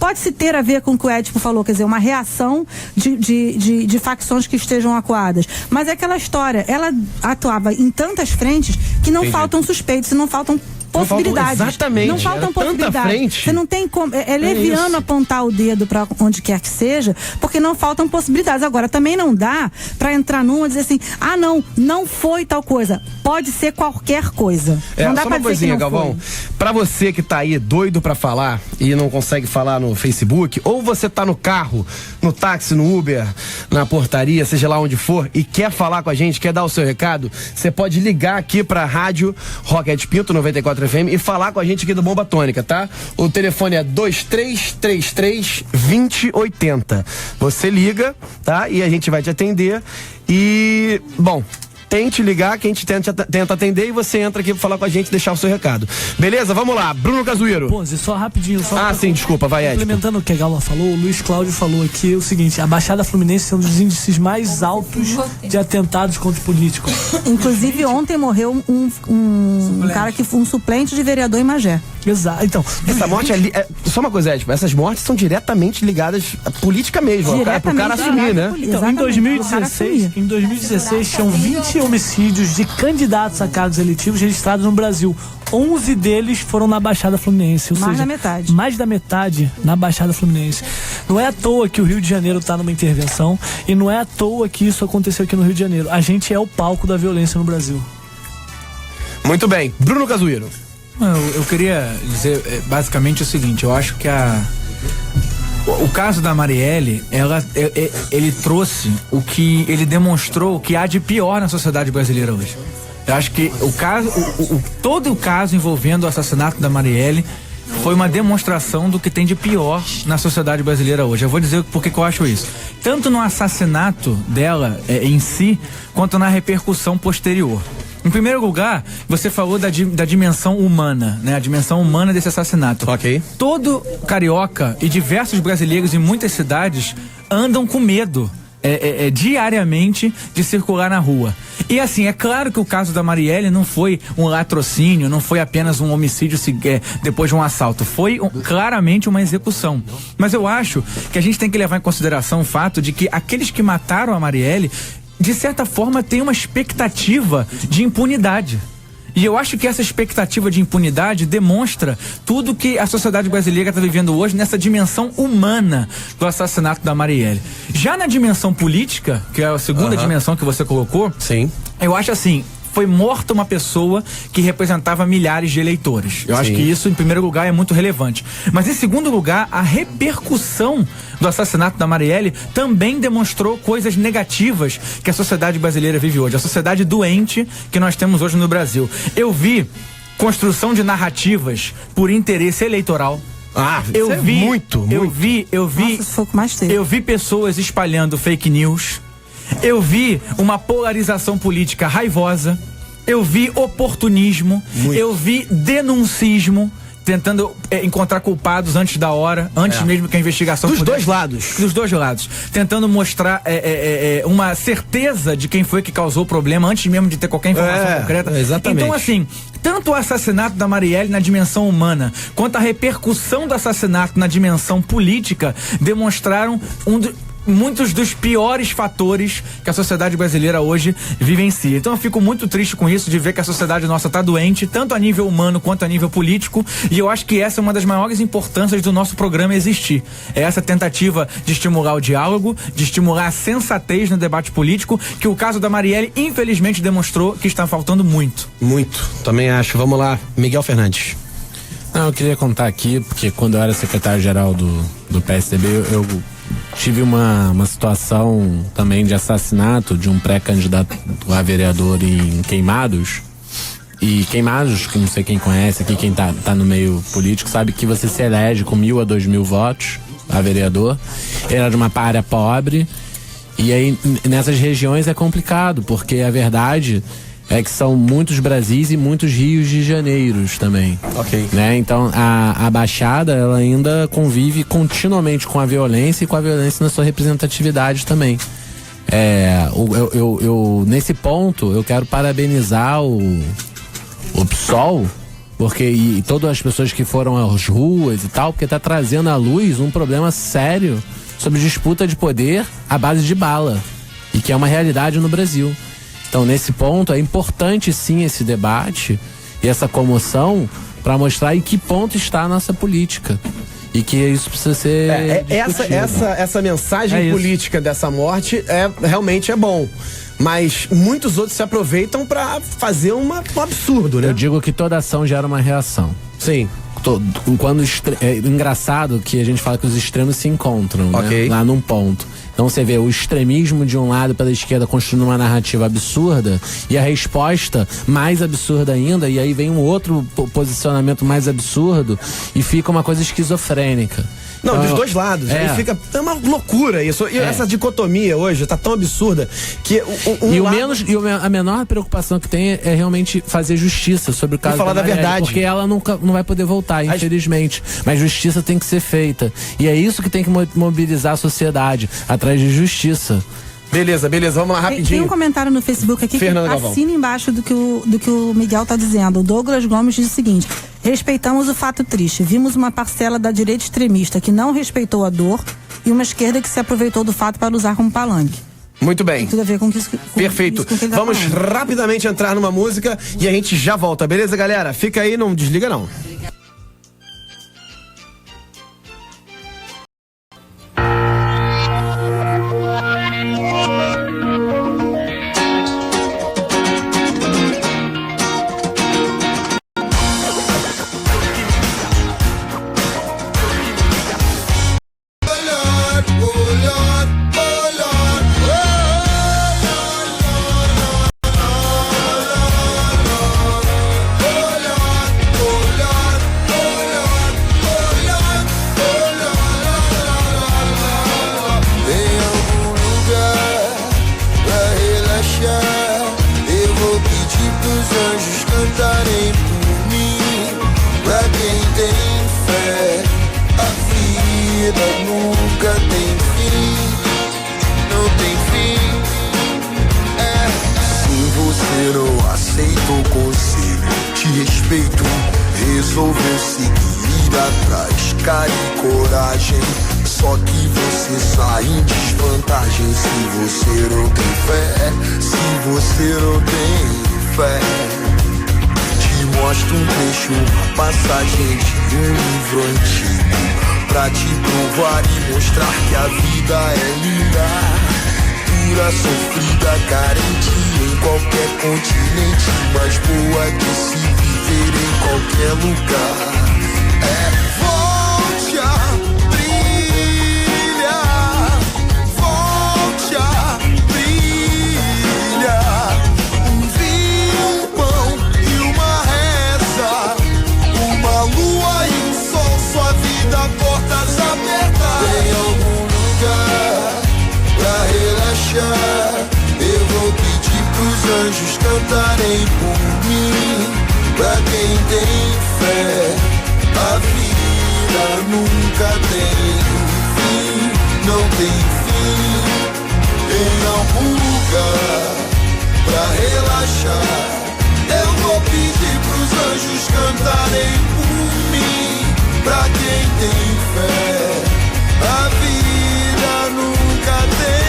pode-se ter a ver com o que o Edipo falou, quer dizer, uma reação de facções que estejam acuadas. Mas é aquela história, ela atuava em tantas frentes que não faltam suspeitos, não faltam possibilidades. Exatamente. Não faltam possibilidades. Frente. Você não tem como. É leviano isso. Apontar o dedo para onde quer que seja, porque não faltam possibilidades. Agora, também não dá para entrar numa e dizer assim: ah, não foi tal coisa. Pode ser qualquer coisa. Não dá só pra uma coisinha, dizer que não Galvão. foi. Pra você que tá aí doido pra falar e não consegue falar no Facebook, ou você tá no carro, no táxi, no Uber, na portaria, seja lá onde for, e quer falar com a gente, quer dar o seu recado, você pode ligar aqui pra rádio Rocket Pinto 94 FM e falar com a gente aqui do Bomba Tônica, tá? O telefone é 2333-2080. Você liga, tá? E a gente vai te atender. E, bom, tente ligar, que a gente tenta atender, e você entra aqui pra falar com a gente, deixar o seu recado. Beleza? Vamos lá, Bruno Cazuíro. Pô, só rapidinho. Sim, desculpa, vai, Ed. Complementando o que a Galva falou, o Luiz Cláudio falou aqui o seguinte: a Baixada Fluminense é um dos índices mais altos de atentados contra políticos. Inclusive, ontem morreu um cara que foi um suplente de vereador em Magé. Exato. Então, essa morte só uma coisa, Ed, essas mortes são diretamente ligadas à política mesmo, pro cara assumir, né? Então, em 2016 tinham 20 homicídios de candidatos a cargos eletivos registrados no Brasil. 11 deles foram na Baixada Fluminense. Ou seja, da metade. Mais da metade na Baixada Fluminense. Não é à toa que o Rio de Janeiro está numa intervenção, e não é à toa que isso aconteceu aqui no Rio de Janeiro. A gente é o palco da violência no Brasil. Muito bem. Bruno Cazuíro. Eu queria dizer basicamente o seguinte: eu acho que o caso da Marielle, ele trouxe o que ele demonstrou, o que há de pior na sociedade brasileira hoje. Eu acho que todo o caso envolvendo o assassinato da Marielle foi uma demonstração do que tem de pior na sociedade brasileira hoje. Eu vou dizer por que eu acho isso. Tanto no assassinato dela em si, quanto na repercussão posterior. Em primeiro lugar, você falou da dimensão humana, né? A dimensão humana desse assassinato. Ok. Todo carioca e diversos brasileiros em muitas cidades andam com medo diariamente de circular na rua. E assim, é claro que o caso da Marielle não foi um latrocínio, não foi apenas um homicídio depois de um assalto, foi claramente uma execução. Mas eu acho que a gente tem que levar em consideração o fato de que aqueles que mataram a Marielle, de certa forma, têm uma expectativa de impunidade. E eu acho que essa expectativa de impunidade demonstra tudo que a sociedade brasileira está vivendo hoje nessa dimensão humana do assassinato da Marielle. Já na dimensão política, que é a segunda dimensão que você colocou, sim, eu acho assim: foi morta uma pessoa que representava milhares de eleitores. Eu acho que isso, em primeiro lugar, é muito relevante. Mas, em segundo lugar, a repercussão do assassinato da Marielle também demonstrou coisas negativas que a sociedade brasileira vive hoje. A sociedade doente que nós temos hoje no Brasil. Eu vi construção de narrativas por interesse eleitoral. Eu vi pessoas espalhando fake news. Eu vi uma polarização política raivosa. Eu vi oportunismo. Eu vi denuncismo, tentando encontrar culpados antes da hora, antes mesmo que a investigação dos dois lados. Dos dois lados. Tentando mostrar uma certeza de quem foi que causou o problema antes mesmo de ter qualquer informação concreta. Exatamente. Então, assim, tanto o assassinato da Marielle na dimensão humana, quanto a repercussão do assassinato na dimensão política, demonstraram muitos dos piores fatores que a sociedade brasileira hoje vivencia. Então eu fico muito triste com isso, de ver que a sociedade nossa tá doente, tanto a nível humano quanto a nível político, e eu acho que essa é uma das maiores importâncias do nosso programa existir. É essa tentativa de estimular o diálogo, de estimular a sensatez no debate político, que o caso da Marielle infelizmente demonstrou que está faltando muito. Muito, também acho. Vamos lá, Miguel Fernandes. Não, eu queria contar aqui, porque quando eu era secretário-geral do PSDB, eu tive uma situação também de assassinato de um pré-candidato a vereador em Queimados. E Queimados, que não sei quem conhece aqui, quem tá no meio político, sabe que você se elege com 1.000 a 2.000 votos a vereador. Ele era de uma área pobre. E aí, nessas regiões é complicado, porque a verdade é que são muitos Brasis e muitos Rios de Janeiros também. Ok. Né? Então, a Baixada, ela ainda convive continuamente com a violência, e com a violência na sua representatividade também. Nesse ponto, eu quero parabenizar o PSOL, porque, e todas as pessoas que foram às ruas e tal, porque tá trazendo à luz um problema sério sobre disputa de poder à base de bala, e que é uma realidade no Brasil. Então, nesse ponto, é importante sim esse debate e essa comoção para mostrar em que ponto está a nossa política. E que isso precisa ser essa mensagem política dessa morte realmente é bom. Mas muitos outros se aproveitam pra fazer um absurdo, né? Eu digo que toda ação gera uma reação. Sim. É engraçado que a gente fala que os extremos se encontram, né? Lá num ponto. Então você vê o extremismo de um lado pela esquerda construindo uma narrativa absurda e a resposta mais absurda ainda, e aí vem um outro posicionamento mais absurdo e fica uma coisa esquizofrênica. Não, dos dois lados. Aí fica uma loucura isso. E essa dicotomia hoje tá tão absurda que a menor preocupação que tem é realmente fazer justiça sobre o caso falar da verdade. Porque ela não vai poder voltar, infelizmente. Mas justiça tem que ser feita. E é isso que tem que mobilizar a sociedade, atrás de justiça. Beleza, vamos lá rapidinho. Tem um comentário no Facebook aqui Fernando que assina embaixo do que o Miguel tá dizendo. O Douglas Gomes diz o seguinte: respeitamos o fato triste. Vimos uma parcela da direita extremista que não respeitou a dor e uma esquerda que se aproveitou do fato para usar como palanque. Muito bem. Tem tudo a ver com isso. Perfeito. Isso com que ele tá Vamos falando. rapidamente entrar numa música e a gente já volta, beleza, galera? Fica aí, não desliga não. Resolveu seguir atrás, cara e coragem. Só que você sai em desvantagem se você não tem fé. Se você não tem fé. Te mostro um trecho, uma passagem de um livro antigo, pra te provar e mostrar que a vida é linda, dura, sofrida, carente em qualquer continente, mas boa de se viver em qualquer lugar. Volte a brilhar, volte a brilhar. Um vinho, um pão e uma reza, uma lua e um sol, sua vida, portas abertas. Tem algum lugar pra relaxar? Eu vou pedir pros anjos cantarem por mim. Pra quem tem fé, a vida nunca tem fim, não tem fim. Em algum lugar pra relaxar, eu vou pedir pros anjos cantarem por mim. Pra quem tem fé, a vida nunca tem.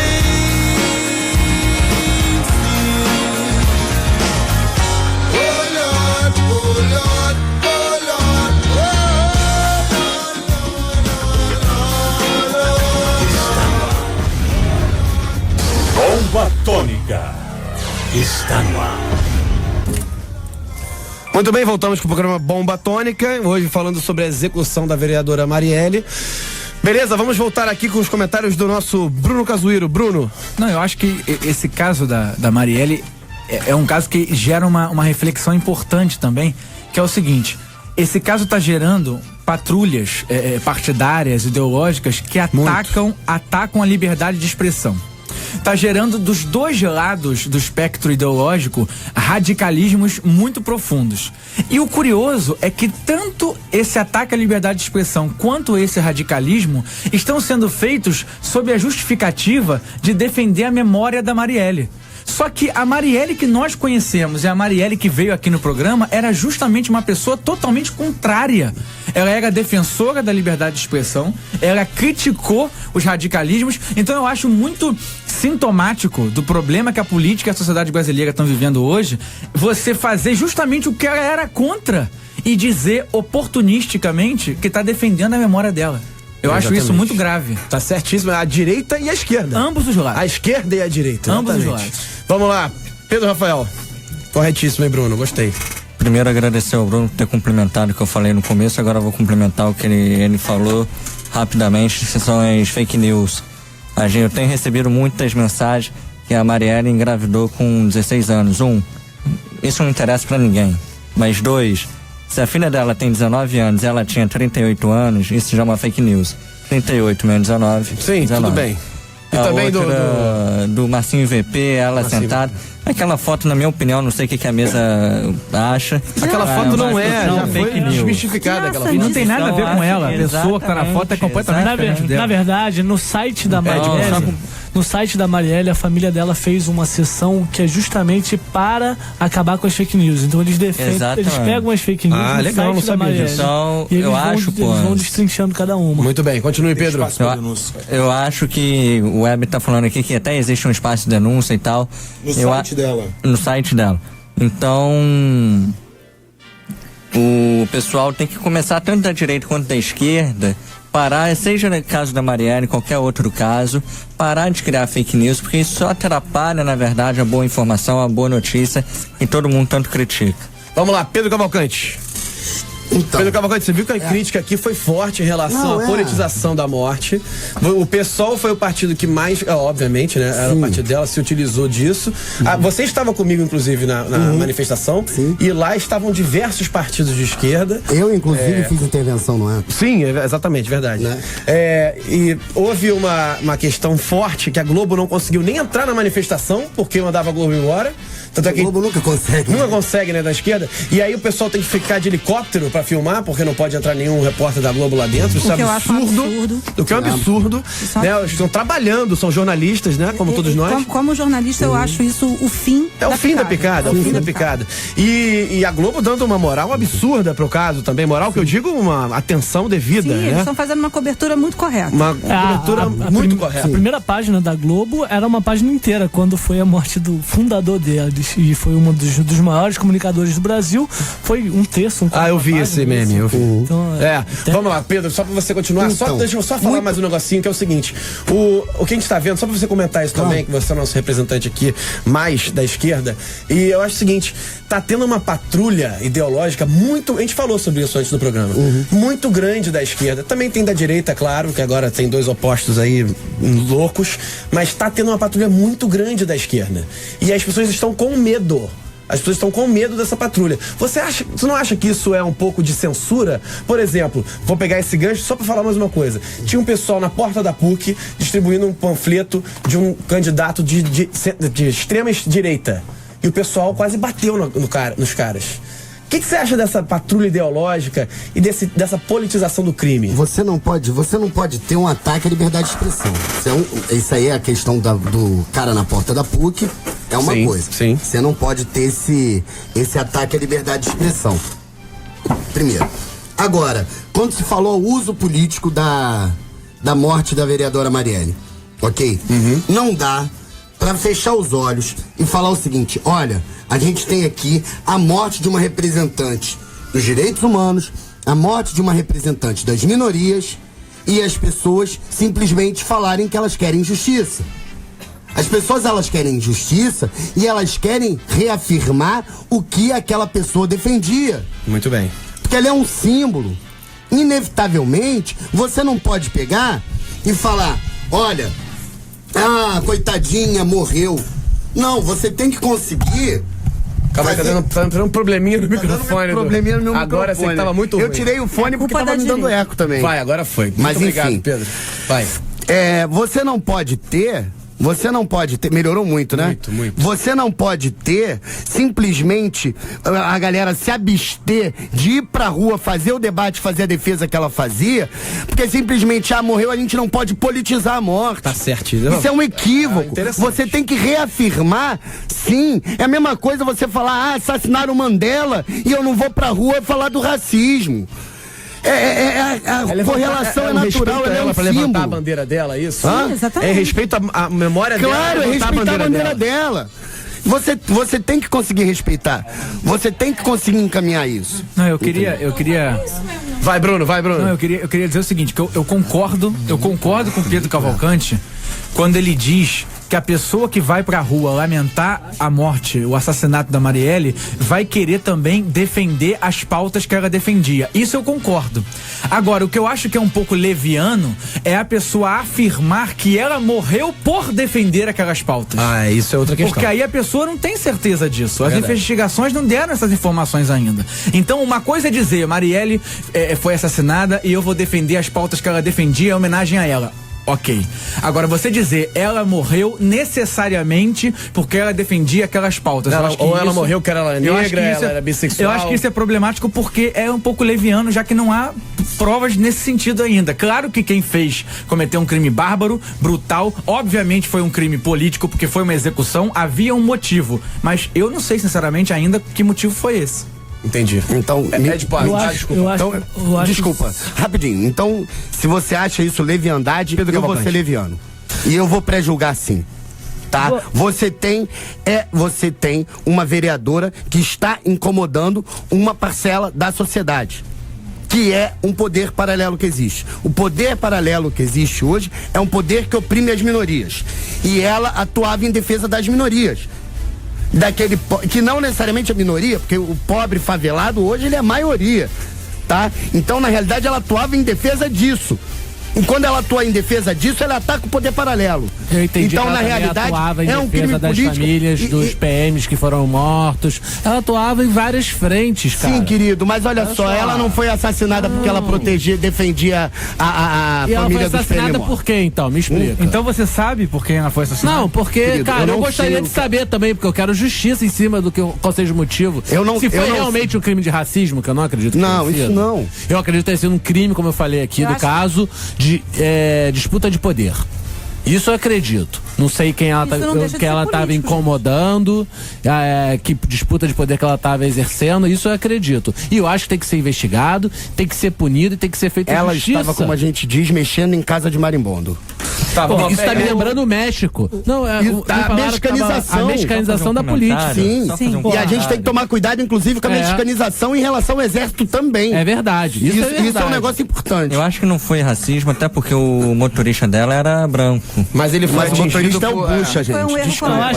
Bomba Tônica está no ar. Muito bem, voltamos com o programa Bomba Tônica, hoje falando sobre a execução da vereadora Marielle. Beleza, vamos voltar aqui com os comentários do nosso Bruno Cazuiro. Bruno. Não, eu acho que esse caso da Marielle é um caso que gera uma reflexão importante também, que é o seguinte: esse caso está gerando patrulhas partidárias, ideológicas, que atacam a liberdade de expressão. tá gerando dos dois lados do espectro ideológico radicalismos muito profundos. E o curioso é que tanto esse ataque à liberdade de expressão quanto esse radicalismo estão sendo feitos sob a justificativa de defender a memória da Marielle. Só que a Marielle que nós conhecemos e a Marielle que veio aqui no programa era justamente uma pessoa totalmente contrária. Ela era defensora da liberdade de expressão, ela criticou os radicalismos, então eu acho muito sintomático do problema que a política e a sociedade brasileira estão vivendo hoje, você fazer justamente o que ela era contra e dizer oportunisticamente que está defendendo a memória dela. Eu acho isso muito grave. Tá certíssimo. A direita e a esquerda. Ambos os lados. A esquerda e a direita. Ambos os exatamente. lados. Vamos lá. Pedro Rafael. Corretíssimo, hein, Bruno? Gostei. Primeiro, agradecer ao Bruno por ter complementado o que eu falei no começo. Agora eu vou complementar o que ele falou rapidamente, que são as fake news. Eu tenho recebido muitas mensagens que a Marielle engravidou com 16 anos. Isso não interessa pra ninguém. Mas 2, se a filha dela tem 19 anos e ela tinha 38 anos, isso já é uma fake news. 38 menos 19. Sim, 19. Tudo bem. E a também do Marcinho VP, ela Marcinho. Sentada. Aquela foto, na minha opinião, não sei o que a mesa acha. Aquela foto não já foi desmistificada. Aquela foto. Não tem nada a ver com ela. A pessoa que tá na foto é completamente diferente dela. Na verdade, no site da Marielle, a família dela fez uma sessão que é justamente para acabar com as fake news. Então eles defendem, eles pegam as fake news no legal, site da Marielle. Então, e eles vão destrinchando cada uma. Muito bem, continue, Pedro. Eu acho que o Web tá falando aqui que até existe um espaço de denúncia e tal. No site dela. Então, o pessoal tem que começar, tanto da direita quanto da esquerda, parar, seja no caso da Marielle, qualquer outro caso, parar de criar fake news, porque isso só atrapalha, na verdade, a boa informação, a boa notícia, e todo mundo tanto critica. Vamos lá, Pedro Cavalcante. Então, Pedro Cavalcante, você viu que a crítica aqui foi forte em relação à politização da morte. O PSOL foi o partido que mais, obviamente, né? Era o partido dela, se utilizou disso. Você estava comigo, inclusive, na manifestação. E lá estavam diversos partidos de esquerda. Eu, inclusive, fiz intervenção, não é? Sim, exatamente, verdade. Né? E houve uma questão forte que a Globo não conseguiu nem entrar na manifestação, porque mandava a Globo embora. Tanto é que a Globo nunca consegue. Nunca consegue, né, da esquerda. E aí o pessoal tem que ficar de helicóptero pra filmar, porque não pode entrar nenhum repórter da Globo lá dentro. Isso é absurdo. O que é um absurdo. Né? Eles estão trabalhando, são jornalistas, né? Como todos nós. Como jornalista, eu acho isso o fim da picada. É o fim da picada, é o fim da picada. E a Globo dando uma moral absurda pro caso também. Moral que eu digo, uma atenção devida. Sim, né? eles estão fazendo uma cobertura muito correta. Uma cobertura muito correta. A primeira página da Globo era uma página inteira, quando foi a morte do fundador deles. E foi um dos maiores comunicadores do Brasil. Foi um texto. Eu vi esse meme, eu vi. Então, vamos lá, Pedro, só pra você continuar. Deixa eu só falar mais um negocinho, que é o seguinte. O que a gente tá vendo, só pra você comentar isso também, que você é nosso representante aqui, mais da esquerda. E eu acho o seguinte, tá tendo uma patrulha ideológica muito. A gente falou sobre isso antes do programa. Muito grande da esquerda. Também tem da direita, claro, que agora tem dois opostos aí loucos. Mas tá tendo uma patrulha muito grande da esquerda. E as pessoas estão com medo. As pessoas estão com medo dessa patrulha. Você não acha que isso é um pouco de censura? Por exemplo, vou pegar esse gancho só para falar mais uma coisa. Tinha um pessoal na porta da PUC distribuindo um panfleto de um candidato de extrema direita. E o pessoal quase bateu nos caras. O que você acha dessa patrulha ideológica e dessa politização do crime? Você não pode ter um ataque à liberdade de expressão. Isso aí é a questão do cara na porta da PUC, é uma coisa. Sim. Você não pode ter esse ataque à liberdade de expressão. Primeiro. Agora, quando se falou o uso político da morte da vereadora Marielle, ok? Não dá pra fechar os olhos e falar o seguinte: olha, a gente tem aqui a morte de uma representante dos direitos humanos, a morte de uma representante das minorias, e as pessoas simplesmente falarem que elas querem justiça. As pessoas, elas querem justiça e elas querem reafirmar o que aquela pessoa defendia. Muito bem. Porque ela é um símbolo. Inevitavelmente, você não pode pegar e falar: olha, coitadinha, morreu. Não, você tem que conseguir. Calma aí, tá dando um probleminha no microfone. Probleminha no microfone. Agora você tava muito ruim. Eu tirei o fone porque tava me dando eco também. Vai, agora foi. Mas muito obrigado, enfim, Pedro. Vai. Você não pode ter Você não pode ter, melhorou muito, né? Muito. Você não pode ter, simplesmente, a galera se abster de ir pra rua, fazer o debate, fazer a defesa que ela fazia, porque simplesmente, morreu, a gente não pode politizar a morte. Tá certo. Isso é um equívoco. Você tem que reafirmar, sim. É a mesma coisa você falar, assassinaram Mandela e eu não vou pra rua falar do racismo. A correlação é natural, ela é um pra símbolo. levantar a bandeira dela, isso? Sim, exatamente. É respeito à memória dela. Claro, é respeitar a bandeira dela. Você tem que conseguir respeitar. Você tem que conseguir encaminhar isso. Não, eu queria. Vai, Bruno. Não, eu queria dizer o seguinte, que eu concordo com o Pedro Cavalcante quando ele diz que a pessoa que vai pra rua lamentar a morte, o assassinato da Marielle, vai querer também defender as pautas que ela defendia. Isso eu concordo. Agora, o que eu acho que é um pouco leviano é a pessoa afirmar que ela morreu por defender aquelas pautas. Isso é outra questão. Porque aí a pessoa não tem certeza disso. As Verdade. investigações não deram essas informações ainda. Então, uma coisa é dizer, Marielle foi assassinada e eu vou defender as pautas que ela defendia em homenagem a ela. Ok. Agora, você dizer, ela morreu necessariamente porque ela defendia aquelas pautas. Ela morreu porque ela era negra, ela era bissexual. Eu acho que isso é problemático porque é um pouco leviano, já que não há provas nesse sentido ainda. Claro que quem fez cometeu um crime bárbaro, brutal, obviamente foi um crime político porque foi uma execução, havia um motivo. Mas eu não sei, sinceramente, ainda que motivo foi esse. Entendi. Então, desculpa. Rapidinho. Então, se você acha isso leviandade, eu vou ser leviano. E eu vou pré-julgar sim. Tá? Você tem uma vereadora que está incomodando uma parcela da sociedade, que é um poder paralelo que existe. O poder paralelo que existe hoje é um poder que oprime as minorias. E ela atuava em defesa das minorias. Que não necessariamente é minoria, porque o pobre favelado hoje ele é maioria, tá? Então, na realidade, ela atuava em defesa disso. E quando ela atua em defesa disso, ela ataca o poder paralelo. Eu entendi. Então, na realidade, é um crime das político, famílias dos PMs que foram mortos. Ela atuava em várias frentes, cara. Sim, querido, mas olha só, ela não foi assassinada porque ela defendia a e família ela foi assassinada por quê, então? Me explica. Então você sabe por quem ela foi assassinada? Não, porque, querido, cara, eu gostaria de saber também, porque eu quero justiça em cima do qual seja o motivo. Se foi realmente um crime de racismo, que eu não acredito que não, isso não. Eu acredito ter sido um crime, como eu falei aqui, do caso de disputa de poder. Isso eu acredito. Não sei quem ela estava incomodando, que disputa de poder que ela estava exercendo. Isso eu acredito. E eu acho que tem que ser investigado, tem que ser punido e tem que ser feito justiça. Ela estava, como a gente diz, mexendo em casa de marimbondo. Isso está me lembrando o México. Não, a mexicanização. A mexicanização da política. Sim. E a gente tem que tomar cuidado, inclusive, com a mexicanização em relação ao exército também. É verdade. Isso é um negócio importante. Eu acho que não foi racismo, até porque o motorista dela era branco. Mas ele foi o motorista é o bucha, gente. Desculpa.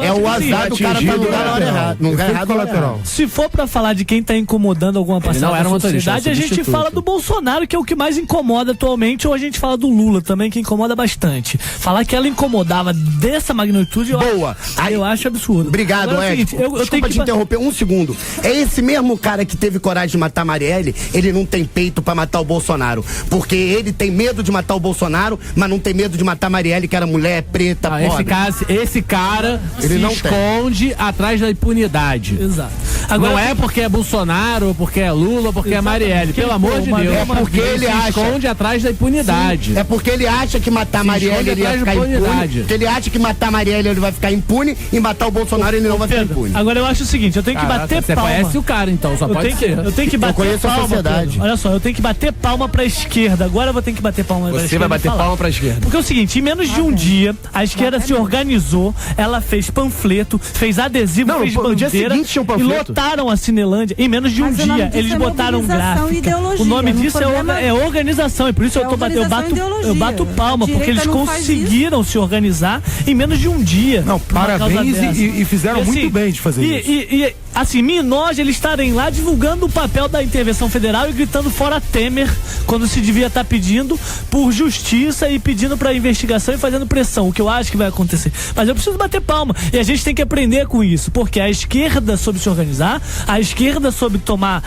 É o azar do cara tá no lugar na hora errado. No lugar errado lateral. Se for pra falar de quem tá incomodando alguma parcela da sociedade, a gente fala do Bolsonaro, que é o que mais incomoda atualmente, ou a gente fala do Lula também, que incomoda bastante. Falar que ela incomodava dessa magnitude, eu acho absurdo. Obrigado, Ed. Desculpa te interromper um segundo. É esse mesmo cara que teve coragem de matar a Marielle, ele não tem peito pra matar o Bolsonaro. Porque ele tem medo de matar o Bolsonaro, mas não tem medo de matar a Marielle, que era mulher, preta, pobre. Esse cara ele se esconde atrás da impunidade. Exato. Agora, não é porque é Bolsonaro, porque é Lula, porque é Marielle. Pelo amor de Deus. É porque ele se esconde atrás da impunidade. Sim, é porque ele acha que matar a Marielle ele ia ficar impune. Porque ele acha que matar a Marielle ele vai ficar impune e matar o Bolsonaro ele não vai ficar impune. Agora eu acho o seguinte, eu tenho que bater palma. Você conhece o cara, então, só pode ser. Eu tenho que bater palma. A sociedade. Olha só, eu tenho que bater palma pra esquerda. Agora eu vou ter que bater palma pra esquerda. Você vai bater palma pra esquerda. Porque é o seguinte, em menos de um dia, a esquerda se organizou, ela fez panfleto, fez adesivo, fez bandeira e lotaram a Cinelândia. Em menos de um dia, eles botaram gráfica. O nome disso é organização, e por isso eu bato palma, porque eles conseguiram se organizar em menos de um dia. Não, parabéns e fizeram muito bem de fazer isso. E assim, me enoja eles estarem lá divulgando o papel da intervenção federal e gritando fora Temer, quando se devia estar pedindo por justiça e pedindo para investigação e fazendo pressão, o que eu acho que vai acontecer. Mas eu preciso bater palma, e a gente tem que aprender com isso, porque a esquerda soube se organizar, a esquerda soube tomar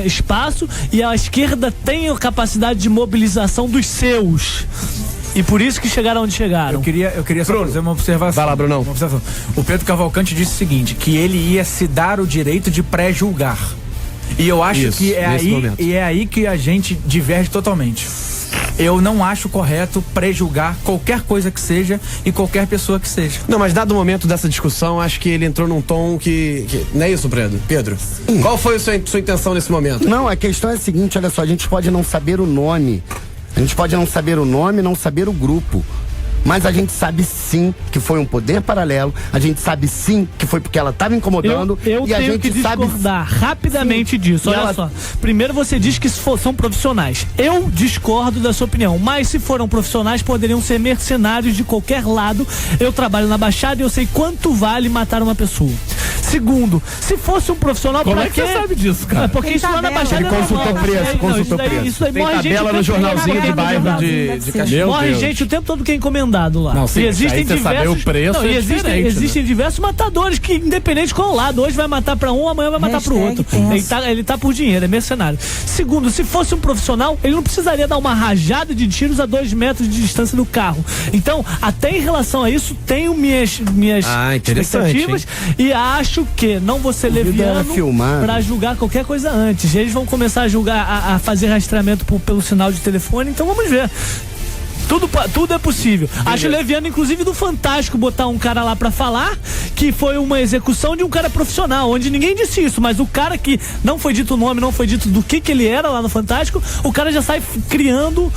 espaço, e a esquerda tem a capacidade de mobilização dos seus. E por isso que chegaram onde chegaram. Eu queria só fazer uma observação. Vai lá, Brunão. Uma observação. O Pedro Cavalcante disse o seguinte, que ele ia se dar o direito de pré-julgar. E eu acho Isso, que é aí que a gente diverge totalmente. Eu não acho correto pré-julgar qualquer coisa que seja e qualquer pessoa que seja. Não, mas dado o momento dessa discussão, acho que ele entrou num tom que não é isso, Pedro? Qual foi a sua intenção nesse momento? Não, a questão é a seguinte, olha só, a gente pode não saber o nome. A gente pode não saber o nome, não saber o grupo. Mas a gente sabe sim que foi um poder paralelo, a gente sabe sim que foi porque ela estava incomodando. Eu e a tenho gente que discordar rapidamente disso. Olha só, primeiro você diz que são profissionais. Eu discordo da sua opinião, mas se foram profissionais poderiam ser mercenários de qualquer lado. Eu trabalho na Baixada e eu sei quanto vale matar uma pessoa. Segundo, se fosse um profissional, como pra é que quê? você sabe disso, cara? É porque isso lá na Baixada ele consultou preço, consultou preço. Isso aí tem morre tabela gente no jornalzinho de bairro de Caxias. Morre gente o tempo todo que é encomendado lá. Não, sim, e existem aí você saber o preço não, é existem diversos matadores que, independente de qual lado, hoje vai matar pra um, amanhã vai matar pro outro. Ele tá por dinheiro, é mercenário. Segundo, se fosse um profissional, ele não precisaria dar uma rajada de tiros a 2 metros de distância do carro. Então, até em relação a isso, tenho minhas expectativas e acho que não vou ser leviano pra julgar qualquer coisa antes. Eles vão começar a julgar, a fazer rastreamento pelo sinal de telefone, então vamos ver. Tudo é possível. Acho leviano, inclusive, do Fantástico botar um cara lá pra falar que foi uma execução de um cara profissional, onde ninguém disse isso, mas o cara que não foi dito o nome, não foi dito do que ele era lá no Fantástico, o cara já sai criando...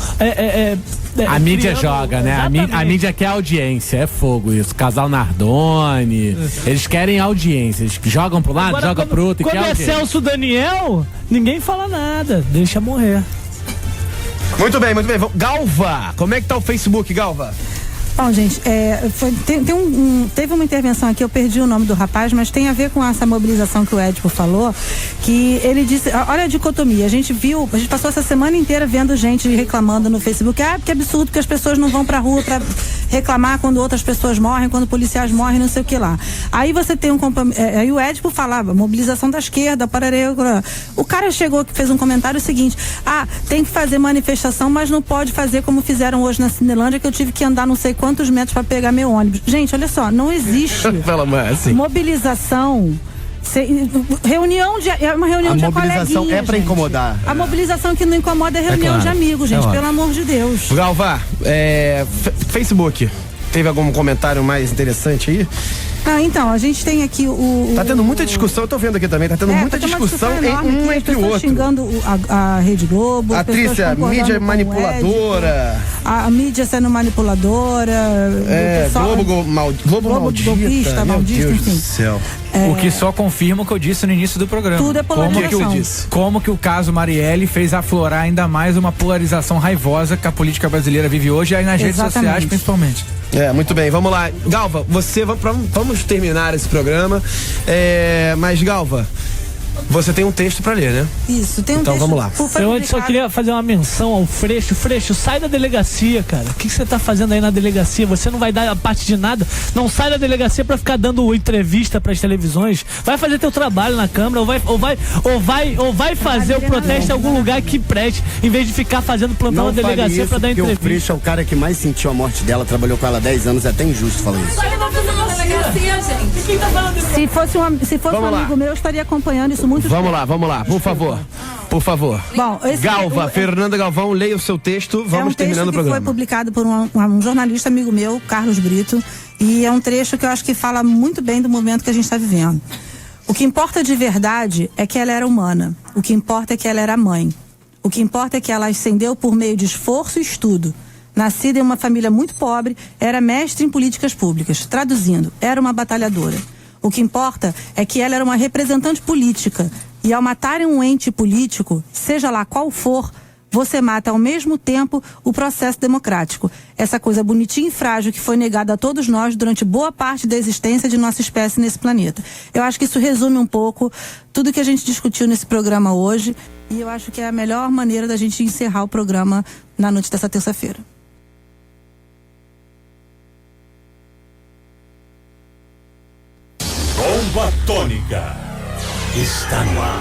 a mídia joga, né? A mídia quer audiência, é fogo isso. Casal Nardoni, eles querem audiência, eles jogam pro lado, jogam pro outro e quer audiência. Quando é Celso Daniel, ninguém fala nada, deixa morrer. Muito bem. Galva, como é que tá o Facebook, Galva? Bom, gente, teve uma intervenção aqui, eu perdi o nome do rapaz, mas tem a ver com essa mobilização que o Edipo falou, que ele disse, olha a dicotomia, a gente passou essa semana inteira vendo gente reclamando no Facebook, que absurdo que as pessoas não vão pra rua pra reclamar quando outras pessoas morrem, quando policiais morrem, não sei o que lá. Aí você tem aí o Edipo falava, mobilização da esquerda, o cara chegou que fez um comentário seguinte, tem que fazer manifestação, mas não pode fazer como fizeram hoje na Cinelândia, que eu tive que andar não sei quantos metros para pegar meu ônibus. Gente, olha só, não existe mobilização. Reunião é uma reunião de coleguinha. A mobilização é para incomodar. A mobilização que não incomoda é reunião de amigos, gente, pelo amor de Deus. Galvá, Facebook, teve algum comentário mais interessante aí? Então, a gente tem aqui Tá tendo muita discussão, eu tô vendo aqui também, tá tendo muita discussão um entre o outro. Xingando a Rede Globo. A mídia manipuladora. A mídia sendo manipuladora. Globo maldita, meu Deus do céu. O que só confirma o que eu disse no início do programa. Tudo é polarização. Como que o caso Marielle fez aflorar ainda mais uma polarização raivosa que a política brasileira vive hoje e aí nas redes sociais principalmente. Muito bem, vamos lá. Galva, vamos terminar esse programa. Mas, Galva, você tem um texto pra ler, né? Isso, tem um texto. Então vamos lá. Eu antes só queria fazer uma menção ao Freixo. Freixo, sai da delegacia, cara. O que você tá fazendo aí na delegacia? Você não vai dar a parte de nada. Não sai da delegacia pra ficar dando entrevista pras televisões. Vai fazer teu trabalho na Câmara ou vai fazer o protesto em algum lugar que preste, em vez de ficar fazendo plantão na delegacia pra dar entrevista. O Freixo é o cara que mais sentiu a morte dela, trabalhou com ela há 10 anos, é até injusto falar isso. Se fosse um amigo meu, eu estaria acompanhando isso muito. Vamos lá, por favor. Bom, Galva, Fernanda Galvão, leia o seu texto, vamos terminando o programa. Foi publicado por um jornalista amigo meu, Carlos Brito, e é um trecho que eu acho que fala muito bem do momento que a gente está vivendo. O que importa de verdade é que ela era humana. O que importa é que ela era mãe. O que importa é que ela ascendeu por meio de esforço e estudo. Nascida em uma família muito pobre, era mestre em políticas públicas. Traduzindo, era uma batalhadora. O que importa é que ela era uma representante política. E ao matarem um ente político, seja lá qual for, você mata ao mesmo tempo o processo democrático. Essa coisa bonitinha e frágil que foi negada a todos nós durante boa parte da existência de nossa espécie nesse planeta. Eu acho que isso resume um pouco tudo que a gente discutiu nesse programa hoje. E eu acho que é a melhor maneira da gente encerrar o programa na noite dessa terça-feira. Bomba Atômica está no ar.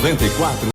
94